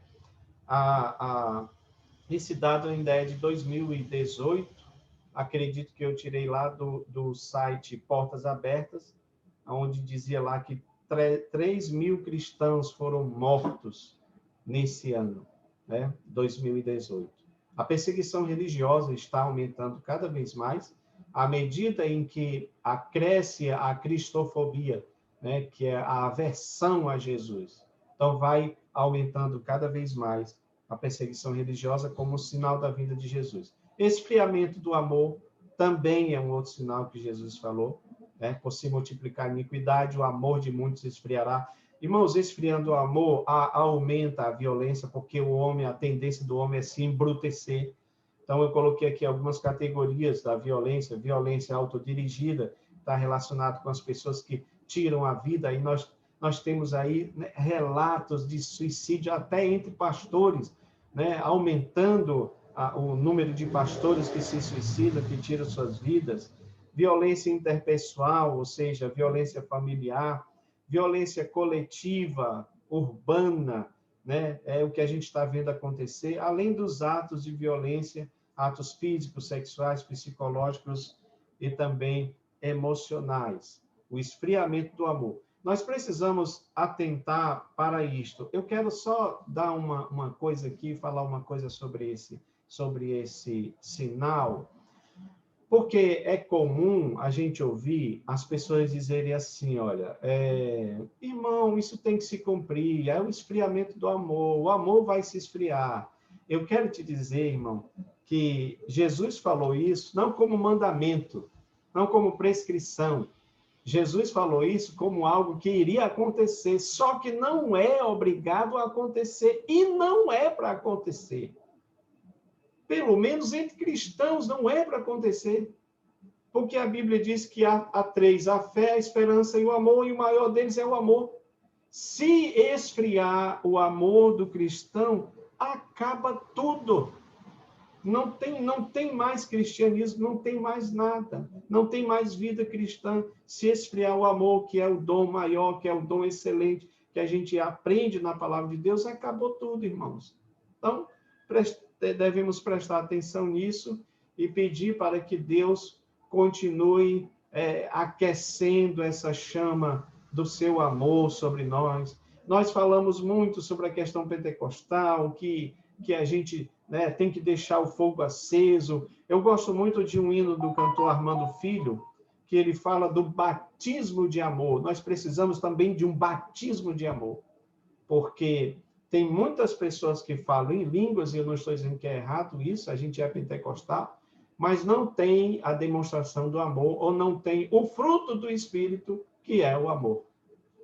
Esse dado ainda é de 2018, acredito que eu tirei lá do site Portas Abertas, onde dizia lá que 3.000 cristãos foram mortos nesse ano, né? 2018. A perseguição religiosa está aumentando cada vez mais, à medida em que cresce a cristofobia, né? Que é a aversão a Jesus. Então, vai aumentando cada vez mais a perseguição religiosa como sinal da vinda de Jesus. Esfriamento do amor também é um outro sinal que Jesus falou, né? Por se multiplicar a iniquidade, o amor de muitos esfriará. Irmãos, esfriando o amor, aumenta a violência, porque o homem, a tendência do homem é se embrutecer. Então, eu coloquei aqui algumas categorias da violência. Violência autodirigida, está relacionado com as pessoas que tiram a vida, e nós temos aí, né, relatos de suicídio até entre pastores, né, aumentando o número de pastores que se suicidam, que tiram suas vidas. Violência interpessoal, ou seja, violência familiar, violência coletiva, urbana, né? É o que a gente está vendo acontecer, além dos atos de violência, atos físicos, sexuais, psicológicos e também emocionais. O esfriamento do amor. Nós precisamos atentar para isto. Eu quero só dar uma coisa aqui, falar uma coisa sobre esse sinal. Porque é comum a gente ouvir as pessoas dizerem assim, olha, irmão, isso tem que se cumprir, é o esfriamento do amor, o amor vai se esfriar. Eu quero te dizer, irmão, que Jesus falou isso não como mandamento, não como prescrição. Jesus falou isso como algo que iria acontecer, só que não é obrigado a acontecer e não é para acontecer. Pelo menos entre cristãos não é para acontecer. Porque a Bíblia diz que há três: a fé, a esperança e o amor, e o maior deles é o amor. Se esfriar o amor do cristão, acaba tudo. Não tem mais cristianismo, não tem mais nada. Não tem mais vida cristã. Se esfriar o amor, que é o dom maior, que é o dom excelente, que a gente aprende na palavra de Deus, acabou tudo, irmãos. Então, devemos prestar atenção nisso e pedir para que Deus continue aquecendo essa chama do seu amor sobre nós. Nós falamos muito sobre a questão pentecostal, que a gente tem que deixar o fogo aceso. Eu gosto muito de um hino do cantor Armando Filho, que ele fala do batismo de amor. Nós precisamos também de um batismo de amor, porque tem muitas pessoas que falam em línguas, e eu não estou dizendo que é errado isso, a gente é pentecostal, mas não tem a demonstração do amor, ou não tem o fruto do Espírito, que é o amor.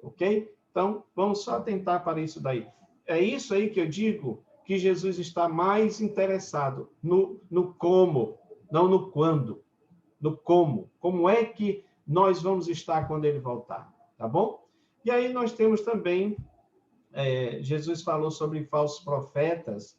Ok? Então, vamos só atentar para isso daí. É isso aí que eu digo, que Jesus está mais interessado no como, não no quando. No como. Como é que nós vamos estar quando ele voltar, tá bom? E aí nós temos também, Jesus falou sobre falsos profetas,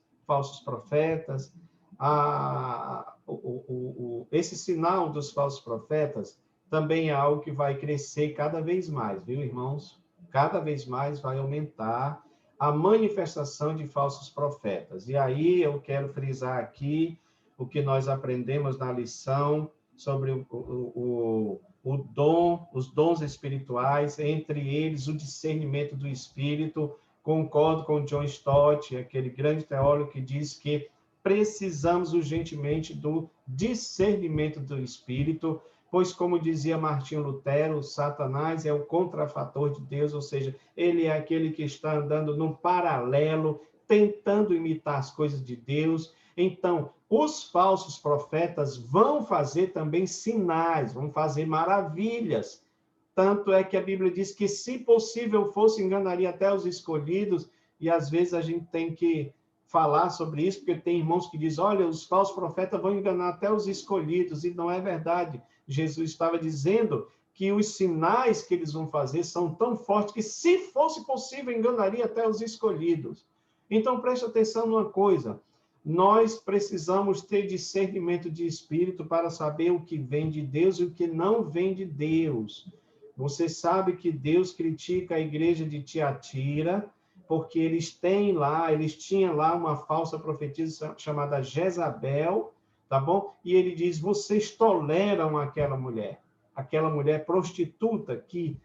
esse sinal dos falsos profetas também é algo que vai crescer cada vez mais, viu, irmãos? Cada vez mais vai aumentar a manifestação de falsos profetas. E aí eu quero frisar aqui o que nós aprendemos na lição sobre os dons espirituais, entre eles o discernimento do Espírito. Concordo com John Stott, aquele grande teólogo que diz que precisamos urgentemente do discernimento do Espírito, pois, como dizia Martinho Lutero, Satanás é o contrafator de Deus, ou seja, ele é aquele que está andando no paralelo, tentando imitar as coisas de Deus. Então, os falsos profetas vão fazer também sinais, vão fazer maravilhas. Tanto é que a Bíblia diz que, se possível fosse, enganaria até os escolhidos, e às vezes a gente tem que falar sobre isso, porque tem irmãos que dizem, olha, os falsos profetas vão enganar até os escolhidos, e não é verdade. Jesus estava dizendo que os sinais que eles vão fazer são tão fortes que, se fosse possível, enganaria até os escolhidos. Então, preste atenção numa coisa, nós precisamos ter discernimento de espírito para saber o que vem de Deus e o que não vem de Deus. Você sabe que Deus critica a igreja de Tiatira, porque eles tinham lá uma falsa profetisa chamada Jezabel, tá bom? E ele diz, vocês toleram aquela mulher prostituta que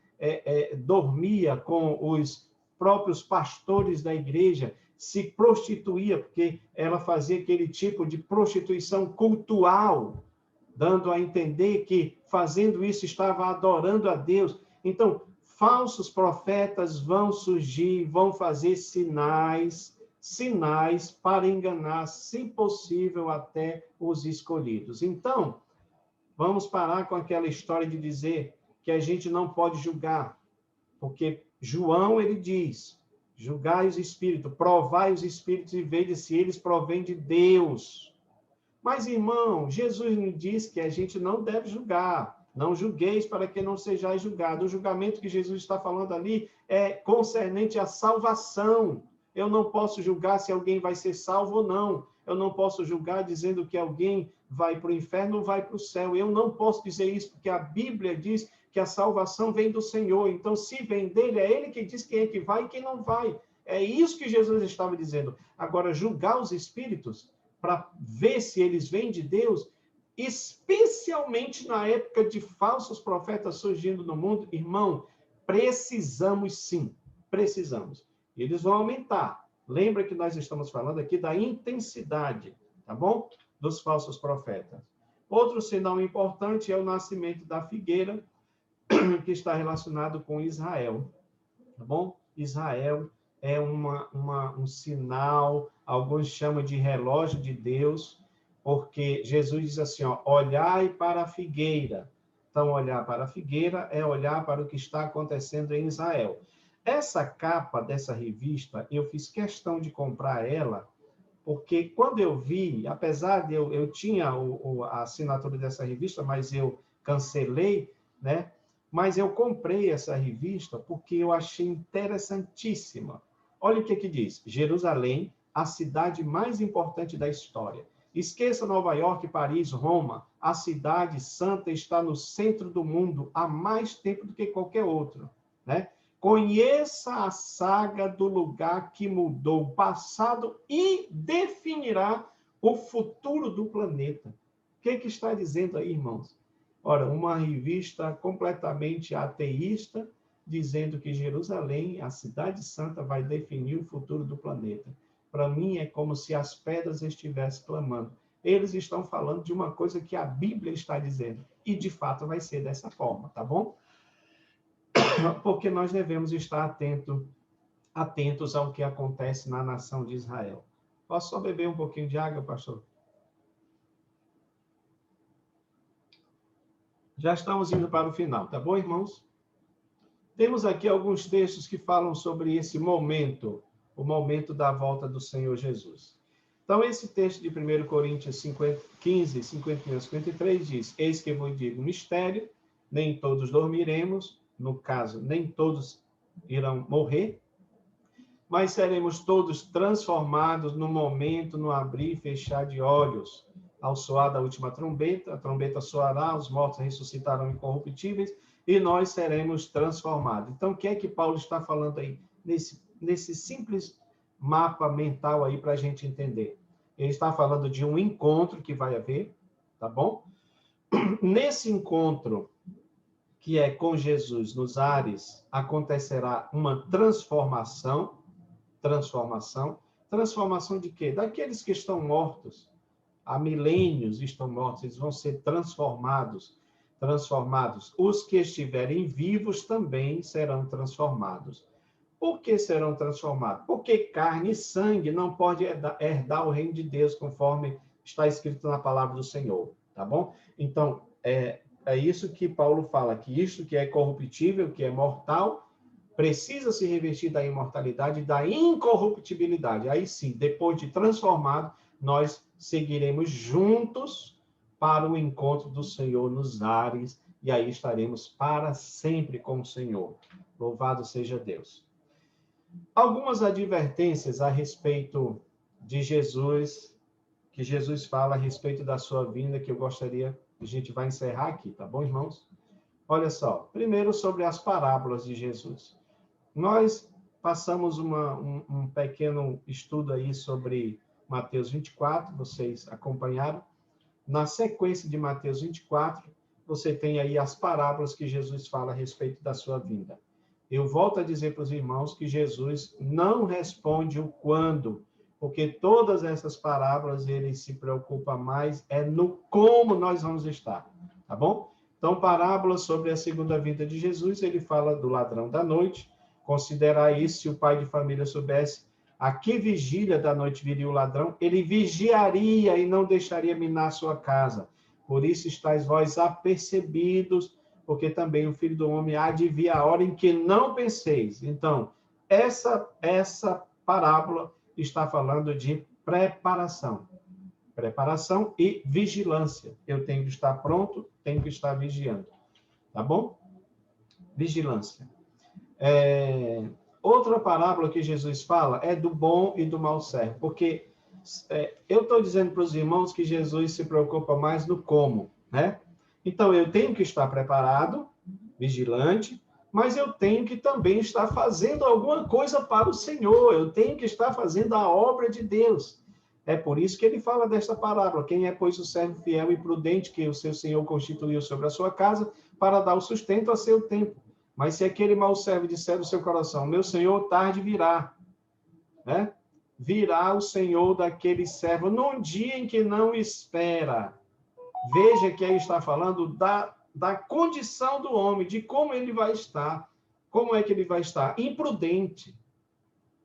dormia com os próprios pastores da igreja, se prostituía, porque ela fazia aquele tipo de prostituição cultual, dando a entender que, fazendo isso, estava adorando a Deus. Então, falsos profetas vão surgir, vão fazer sinais para enganar, se possível, até os escolhidos. Então, vamos parar com aquela história de dizer que a gente não pode julgar, porque João, ele diz, julgai os espíritos, provai os espíritos e vede se eles provêm de Deus. Mas, irmão, Jesus nos diz que a gente não deve julgar. Não julgueis para que não sejais julgados. O julgamento que Jesus está falando ali é concernente à salvação. Eu não posso julgar se alguém vai ser salvo ou não. Eu não posso julgar dizendo que alguém vai para o inferno ou vai para o céu. Eu não posso dizer isso, porque a Bíblia diz que a salvação vem do Senhor. Então, se vem dele, é ele que diz quem é que vai e quem não vai. É isso que Jesus estava dizendo. Agora, julgar os espíritos para ver se eles vêm de Deus, especialmente na época de falsos profetas surgindo no mundo, irmão, precisamos sim, precisamos. Eles vão aumentar. Lembra que nós estamos falando aqui da intensidade, tá bom? Dos falsos profetas. Outro sinal importante é o nascimento da figueira, que está relacionado com Israel, tá bom? Israel é um sinal, alguns chamam de relógio de Deus, porque Jesus diz assim, ó, olhai para a figueira. Então, olhar para a figueira é olhar para o que está acontecendo em Israel. Essa capa dessa revista, eu fiz questão de comprar ela, porque quando eu vi, apesar de eu tinha a assinatura dessa revista, mas eu cancelei, né? Mas eu comprei essa revista porque eu achei interessantíssima. Olha o que diz. Jerusalém, a cidade mais importante da história. Esqueça Nova York, Paris, Roma. A cidade santa está no centro do mundo há mais tempo do que qualquer outro, né? Conheça a saga do lugar que mudou o passado e definirá o futuro do planeta. O que está dizendo aí, irmãos? Ora, uma revista completamente ateísta, dizendo que Jerusalém, a cidade santa, vai definir o futuro do planeta. Para mim, é como se as pedras estivessem clamando. Eles estão falando de uma coisa que a Bíblia está dizendo. E, de fato, vai ser dessa forma, tá bom? Porque nós devemos estar atentos ao que acontece na nação de Israel. Posso só beber um pouquinho de água, pastor? Já estamos indo para o final, tá bom, irmãos? Temos aqui alguns textos que falam sobre esse momento, o momento da volta do Senhor Jesus. Então, esse texto de 1 Coríntios 15, 51 a 53 diz, eis que vos digo mistério, nem todos dormiremos, no caso, nem todos irão morrer, mas seremos todos transformados no momento, no abrir e fechar de olhos. Ao soar da última trombeta, a trombeta soará, os mortos ressuscitarão incorruptíveis e nós seremos transformados. Então, o que é que Paulo está falando aí? Nesse simples mapa mental aí para a gente entender. Ele está falando de um encontro que vai haver, tá bom? Nesse encontro, que é com Jesus nos ares, acontecerá uma transformação de quê? Daqueles que estão mortos, há milênios estão mortos, eles vão ser transformados. Os que estiverem vivos também serão transformados. Por que serão transformados? Porque carne e sangue não pode herdar o reino de Deus, conforme está escrito na palavra do Senhor, tá bom? Então, é isso que Paulo fala, que isto que é corruptível, que é mortal, precisa se revestir da imortalidade e da incorruptibilidade. Aí sim, depois de transformado, nós seguiremos juntos para o encontro do Senhor nos ares, e aí estaremos para sempre com o Senhor. Louvado seja Deus. Algumas advertências a respeito de Jesus, que Jesus fala a respeito da sua vinda, que eu gostaria, a gente vai encerrar aqui, tá bom, irmãos? Olha só, primeiro sobre as parábolas de Jesus. Nós passamos um pequeno estudo aí sobre Mateus 24, vocês acompanharam. Na sequência de Mateus 24, você tem aí as parábolas que Jesus fala a respeito da sua vinda. Eu volto a dizer para os irmãos que Jesus não responde o quando, porque todas essas parábolas ele se preocupa mais no como nós vamos estar, tá bom? Então, parábolas sobre a segunda vinda de Jesus, ele fala do ladrão da noite. Considerar isso, se o pai de família soubesse a que vigília da noite viria o ladrão, ele vigiaria e não deixaria minar sua casa. Por isso estáis vós apercebidos, porque também o Filho do Homem há de vir a hora em que não penseis. Então, essa parábola está falando de preparação. Preparação e vigilância. Eu tenho que estar pronto, tenho que estar vigiando. Tá bom? Vigilância. Outra parábola que Jesus fala é do bom e do mau servo, porque eu estou dizendo para os irmãos que Jesus se preocupa mais no como, né? Então, eu tenho que estar preparado, vigilante, mas eu tenho que também estar fazendo alguma coisa para o Senhor, eu tenho que estar fazendo a obra de Deus. É por isso que ele fala desta parábola. Quem é, pois, o servo fiel e prudente que o seu Senhor constituiu sobre a sua casa para dar o sustento a seu tempo? Mas se aquele mau servo disser no seu coração, meu Senhor tarde virá, né? Virá o Senhor daquele servo num dia em que não espera. Veja que aí está falando da condição do homem, de como ele vai estar. Como é que ele vai estar? Imprudente,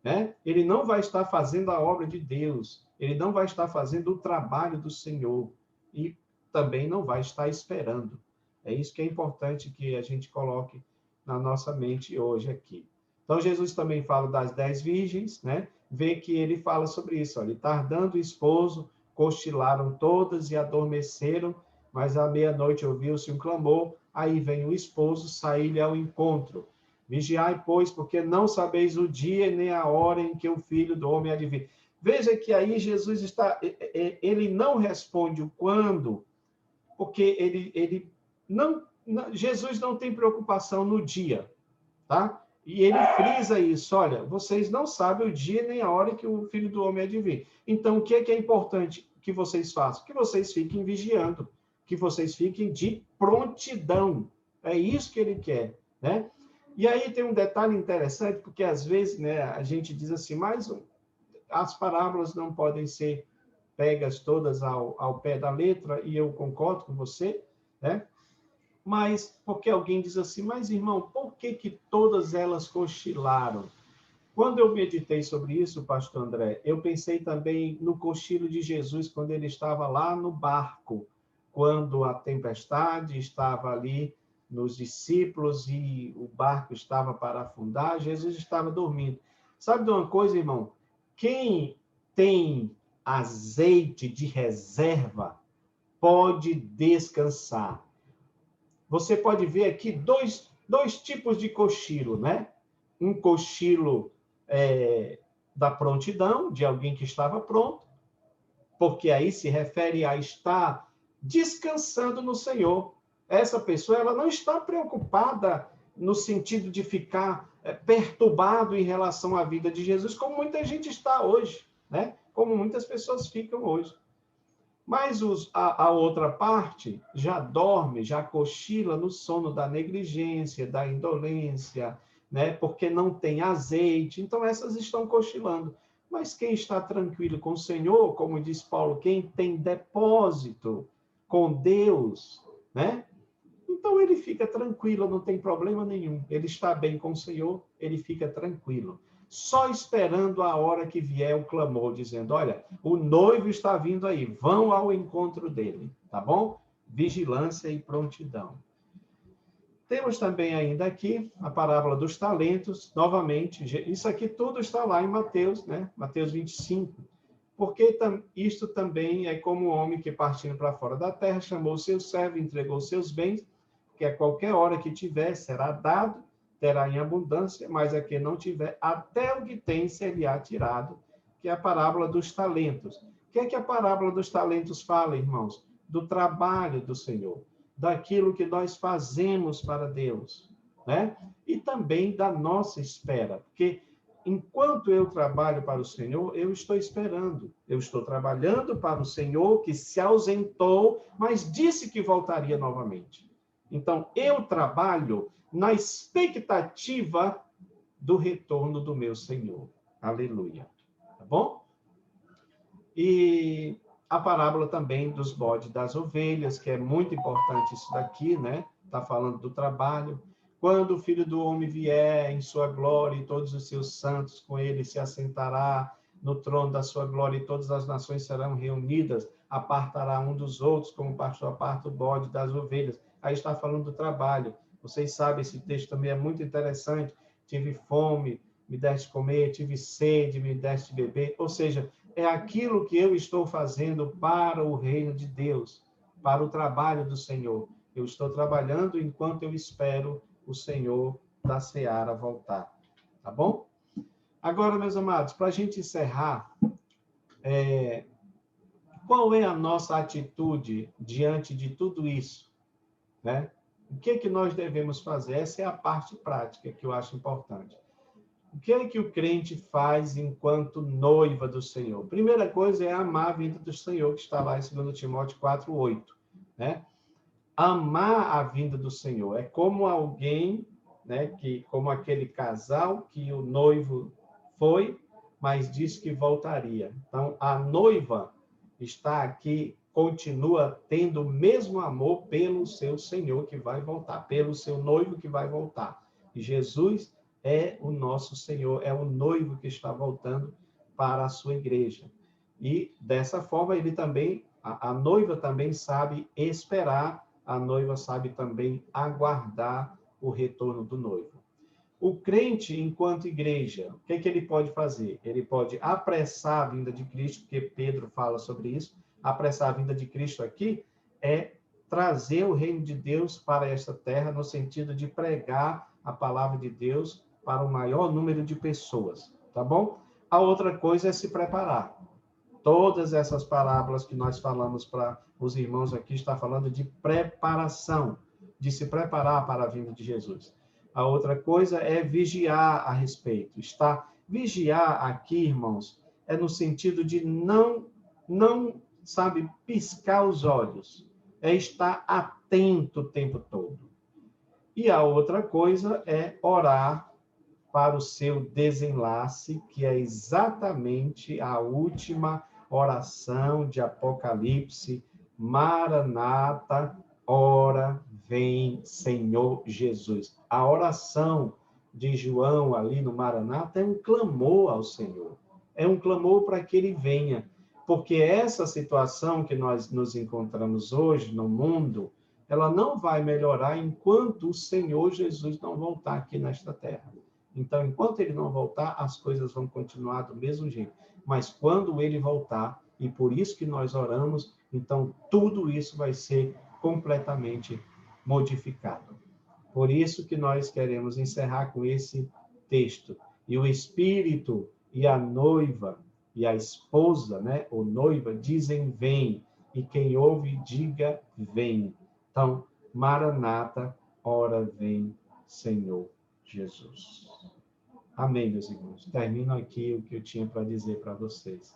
né? Ele não vai estar fazendo a obra de Deus, ele não vai estar fazendo o trabalho do Senhor e também não vai estar esperando. É isso que é importante que a gente coloque na nossa mente hoje aqui. Então, Jesus também fala das 10 virgens, né? Vê que ele fala sobre isso. Olha, tardando o esposo, cochilaram todas e adormeceram, mas à meia-noite ouviu-se um clamor, aí vem o esposo sair-lhe ao encontro. Vigiai, pois, porque não sabeis o dia nem a hora em que o Filho do Homem há de vir. Veja que aí Jesus está, ele não responde o quando, porque ele não, Jesus não tem preocupação no dia, tá? E ele frisa isso, olha, vocês não sabem o dia nem a hora que o Filho do Homem há de vir. Então, o que é importante que vocês façam? Que vocês fiquem vigiando, que vocês fiquem de prontidão. É isso que ele quer, né? E aí tem um detalhe interessante, porque às vezes, né, a gente diz assim, mas as parábolas não podem ser pegas todas ao pé da letra, e eu concordo com você, né? Mas porque alguém diz assim, mas irmão, por que todas elas cochilaram? Quando eu meditei sobre isso, pastor André, eu pensei também no cochilo de Jesus quando ele estava lá no barco, quando a tempestade estava ali nos discípulos e o barco estava para afundar, Jesus estava dormindo. Sabe de uma coisa, irmão? Quem tem azeite de reserva pode descansar. Você pode ver aqui dois tipos de cochilo, né? Um cochilo da prontidão, de alguém que estava pronto, porque aí se refere a estar descansando no Senhor. Essa pessoa ela não está preocupada no sentido de ficar perturbado em relação à vida de Jesus, como muita gente está hoje, né? Como muitas pessoas ficam hoje. Mas a outra parte já dorme, já cochila no sono da negligência, da indolência, né? Porque não tem azeite. Então, essas estão cochilando. Mas quem está tranquilo com o Senhor, como diz Paulo, quem tem depósito com Deus, né? Então, ele fica tranquilo, não tem problema nenhum. Ele está bem com o Senhor, ele fica tranquilo. Só esperando a hora que vier o clamor, dizendo, olha, o noivo está vindo aí, vão ao encontro dele, tá bom? Vigilância e prontidão. Temos também ainda aqui a parábola dos talentos, novamente, isso aqui tudo está lá em Mateus, né? Mateus 25. Porque isto também é como o homem que, partindo para fora da terra, chamou seu servo, entregou seus bens, que a qualquer hora que tiver, será dado, terá em abundância, mas a quem não tiver, até o que tem seria tirado, que é a parábola dos talentos. O que é que a parábola dos talentos fala, irmãos? Do trabalho do Senhor, daquilo que nós fazemos para Deus, né? E também da nossa espera, porque enquanto eu trabalho para o Senhor, eu estou esperando. Eu estou trabalhando para o Senhor que se ausentou, mas disse que voltaria novamente. Então, eu trabalho na expectativa do retorno do meu Senhor. Aleluia. Tá bom? E a parábola também dos bodes e das ovelhas, que é muito importante isso daqui, né? Está falando do trabalho. Quando o Filho do Homem vier em sua glória e todos os seus santos com ele se assentará no trono da sua glória e todas as nações serão reunidas, apartará um dos outros, como o pastor aparta o bode das ovelhas. Aí está falando do trabalho. Vocês sabem, esse texto também é muito interessante. Tive fome, me deste comer, tive sede, me deste beber. Ou seja, é aquilo que eu estou fazendo para o reino de Deus, para o trabalho do Senhor. Eu estou trabalhando enquanto eu espero o Senhor da Seara voltar. Tá bom? Agora, meus amados, para a gente encerrar, qual é a nossa atitude diante de tudo isso? Né? O que é que nós devemos fazer? Essa é a parte prática que eu acho importante. O que é que o crente faz enquanto noiva do Senhor? Primeira coisa é amar a vinda do Senhor, que está lá em 2 Timóteo 4:8, né? Amar a vinda do Senhor é como alguém, né, como aquele casal que o noivo foi, mas disse que voltaria. Então, a noiva está aqui continua tendo o mesmo amor pelo seu Senhor que vai voltar, pelo seu noivo que vai voltar. E Jesus é o nosso Senhor, é o noivo que está voltando para a sua igreja. E dessa forma ele também, a noiva também sabe esperar, a noiva sabe também aguardar o retorno do noivo. O crente, enquanto igreja, o que ele pode fazer? Ele pode apressar a vinda de Cristo, porque Pedro fala sobre isso. Apressar a vinda de Cristo aqui é trazer o reino de Deus para esta terra, no sentido de pregar a palavra de Deus para o maior número de pessoas, tá bom? A outra coisa é se preparar. Todas essas parábolas que nós falamos para os irmãos aqui, está falando de preparação, de se preparar para a vinda de Jesus. A outra coisa é vigiar a respeito. Vigiar aqui, irmãos, é no sentido de não, sabe, piscar os olhos. É estar atento o tempo todo. E a outra coisa é orar para o seu desenlace, que é exatamente a última oração de Apocalipse. Maranata, ora vem, Senhor Jesus. A oração de João ali no Maranata é um clamor ao Senhor. É um clamor para que ele venha. Porque essa situação que nós nos encontramos hoje no mundo, ela não vai melhorar enquanto o Senhor Jesus não voltar aqui nesta terra. Então, enquanto ele não voltar, as coisas vão continuar do mesmo jeito. Mas quando ele voltar, e por isso que nós oramos, então tudo isso vai ser completamente modificado. Por isso que nós queremos encerrar com esse texto. E o Espírito e a noiva e a esposa, né, ou noiva, dizem vem. E quem ouve, diga vem. Então, Maranata, ora vem, Senhor Jesus. Amém, meus irmãos. Termino aqui o que eu tinha para dizer para vocês.